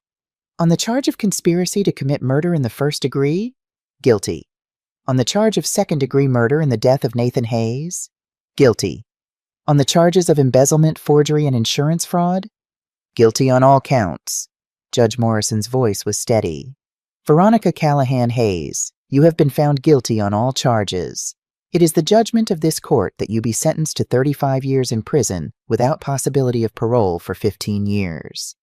On the charge of conspiracy to commit murder in the first degree? Guilty. On the charge of second-degree murder in the death of Nathan Hayes? Guilty. On the charges of embezzlement, forgery, and insurance fraud? Guilty on all counts. Judge Morrison's voice was steady. Veronica Callahan Hayes, you have been found guilty on all charges. It is the judgment of this court that you be sentenced to 35 years in prison without possibility of parole for 15 years.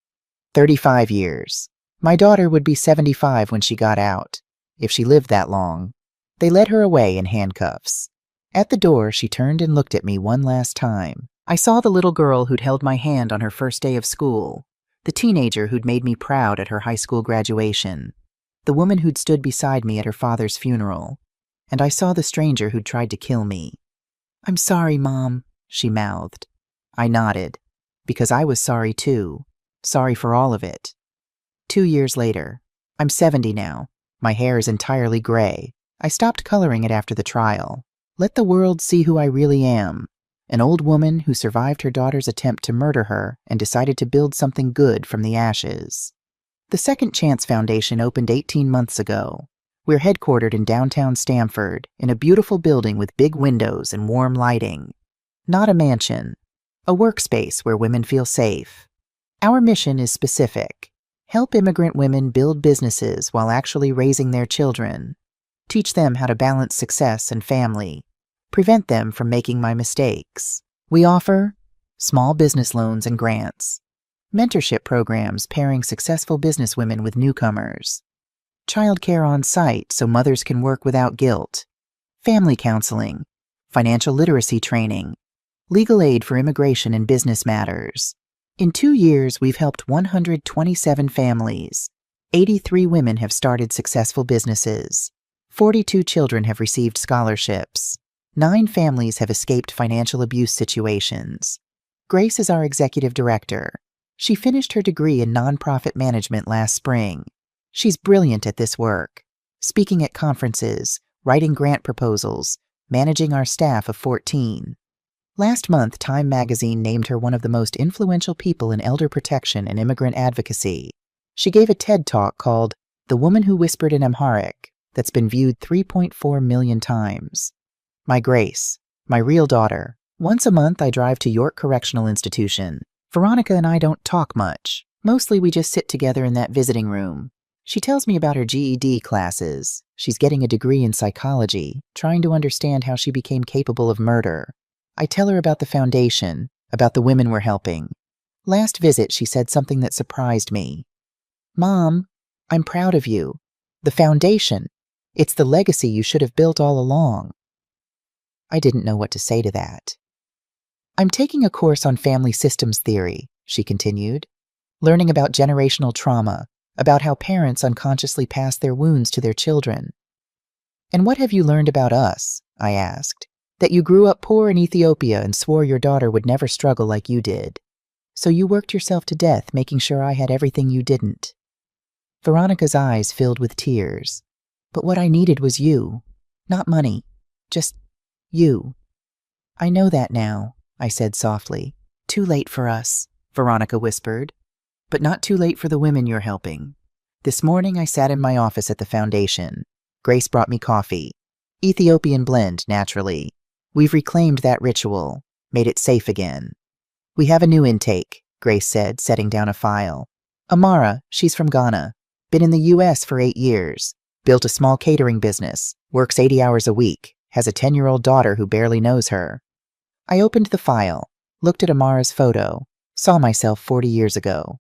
35 years. My daughter would be 75 when she got out, if she lived that long. They led her away in handcuffs. At the door, she turned and looked at me one last time. I saw the little girl who'd held my hand on her first day of school, the teenager who'd made me proud at her high school graduation, the woman who'd stood beside me at her father's funeral, and I saw the stranger who'd tried to kill me. I'm sorry, Mom, she mouthed. I nodded, because I was sorry too, sorry for all of it. 2 years later, I'm 70 now. My hair is entirely gray. I stopped coloring it after the trial. Let the world see who I really am, an old woman who survived her daughter's attempt to murder her and decided to build something good from the ashes. The Second Chance Foundation opened 18 months ago. We're headquartered in downtown Stamford, in a beautiful building with big windows and warm lighting. Not a mansion, a workspace where women feel safe. Our mission is specific. Help immigrant women build businesses while actually raising their children. Teach them how to balance success and family. Prevent them from making my mistakes. We offer small business loans and grants, mentorship programs pairing successful businesswomen with newcomers, childcare on site so mothers can work without guilt, family counseling, financial literacy training, legal aid for immigration and business matters. In 2 years, we've helped 127 families. 83 women have started successful businesses. 42 children have received scholarships. 9 families have escaped financial abuse situations. Grace is our executive director. She finished her degree in nonprofit management last spring. She's brilliant at this work, speaking at conferences, writing grant proposals, managing our staff of 14. Last month, Time magazine named her one of the most influential people in elder protection and immigrant advocacy. She gave a TED Talk called The Woman Who Whispered in Amharic that's been viewed 3.4 million times. My Grace, my real daughter. Once a month, I drive to York Correctional Institution. Veronica and I don't talk much. Mostly we just sit together in that visiting room. She tells me about her GED classes. She's getting a degree in psychology, trying to understand how she became capable of murder. I tell her about the foundation, about the women we're helping. Last visit, she said something that surprised me. Mom, I'm proud of you. The foundation. It's the legacy you should have built all along. I didn't know what to say to that. I'm taking a course on family systems theory, she continued, learning about generational trauma, about how parents unconsciously pass their wounds to their children. And what have you learned about us? I asked. That you grew up poor in Ethiopia and swore your daughter would never struggle like you did. So you worked yourself to death making sure I had everything you didn't. Veronica's eyes filled with tears. But what I needed was you. Not money. Just you. I know that now, I said softly. Too late for us, Veronica whispered. But not too late for the women you're helping. This morning I sat in my office at the foundation. Grace brought me coffee. Ethiopian blend, naturally. We've reclaimed that ritual, made it safe again. We have a new intake, Grace said, setting down a file. Amara, she's from Ghana. Been in the US for 8 years. Built a small catering business. Works 80 hours a week. Has a 10-year-old daughter who barely knows her. I opened the file, looked at Amara's photo, saw myself 40 years ago.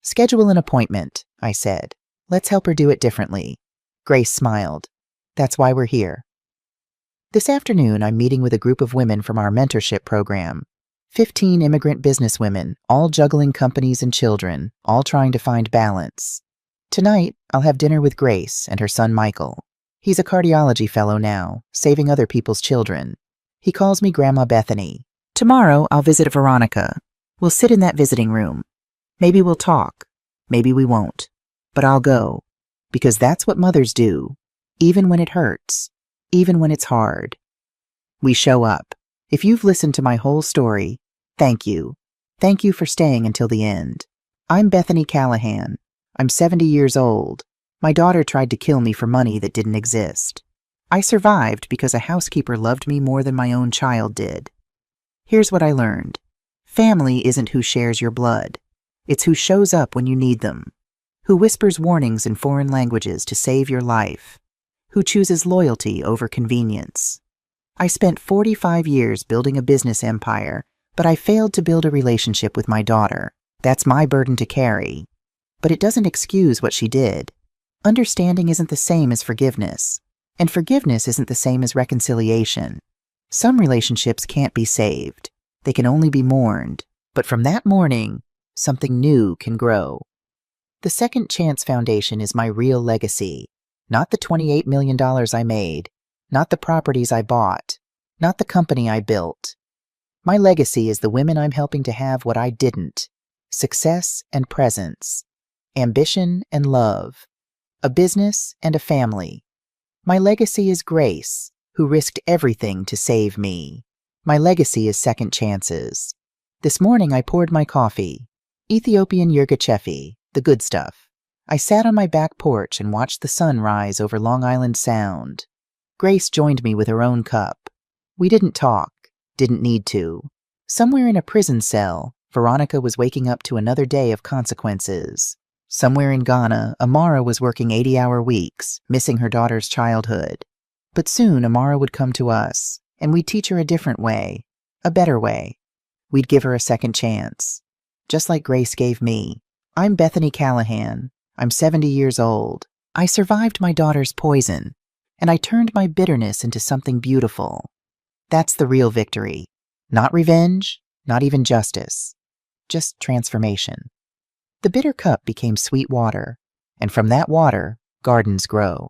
Schedule an appointment, I said. Let's help her do it differently. Grace smiled. That's why we're here. This afternoon, I'm meeting with a group of women from our mentorship program. 15 immigrant businesswomen, all juggling companies and children, all trying to find balance. Tonight, I'll have dinner with Grace and her son Michael. He's a cardiology fellow now, saving other people's children. He calls me Grandma Bethany. Tomorrow, I'll visit Veronica. We'll sit in that visiting room. Maybe we'll talk. Maybe we won't. But I'll go. Because that's what mothers do. Even when it hurts. Even when it's hard. We show up. If you've listened to my whole story, thank you. Thank you for staying until the end. I'm Bethany Callahan. I'm 70 years old. My daughter tried to kill me for money that didn't exist. I survived because a housekeeper loved me more than my own child did. Here's what I learned. Family isn't who shares your blood. It's who shows up when you need them. Who whispers warnings in foreign languages to save your life. Who chooses loyalty over convenience. I spent 45 years building a business empire, but I failed to build a relationship with my daughter. That's my burden to carry. But it doesn't excuse what she did. Understanding isn't the same as forgiveness, and forgiveness isn't the same as reconciliation. Some relationships can't be saved. They can only be mourned. But from that mourning, something new can grow. The Second Chance Foundation is my real legacy. Not the $28 million I made. Not the properties I bought. Not the company I built. My legacy is the women I'm helping to have what I didn't. Success and presence. Ambition and love. A business and a family. My legacy is Grace, who risked everything to save me. My legacy is second chances. This morning I poured my coffee. Ethiopian Yirgacheffe, the good stuff. I sat on my back porch and watched the sun rise over Long Island Sound. Grace joined me with her own cup. We didn't talk, didn't need to. Somewhere in a prison cell, Veronica was waking up to another day of consequences. Somewhere in Ghana, Amara was working 80-hour weeks, missing her daughter's childhood. But soon Amara would come to us, and we'd teach her a different way, a better way. We'd give her a second chance, just like Grace gave me. I'm Bethany Callahan. I'm 70 years old. I survived my daughter's poison, and I turned my bitterness into something beautiful. That's the real victory. Not revenge, not even justice, just transformation. The bitter cup became sweet water, and from that water, gardens grow.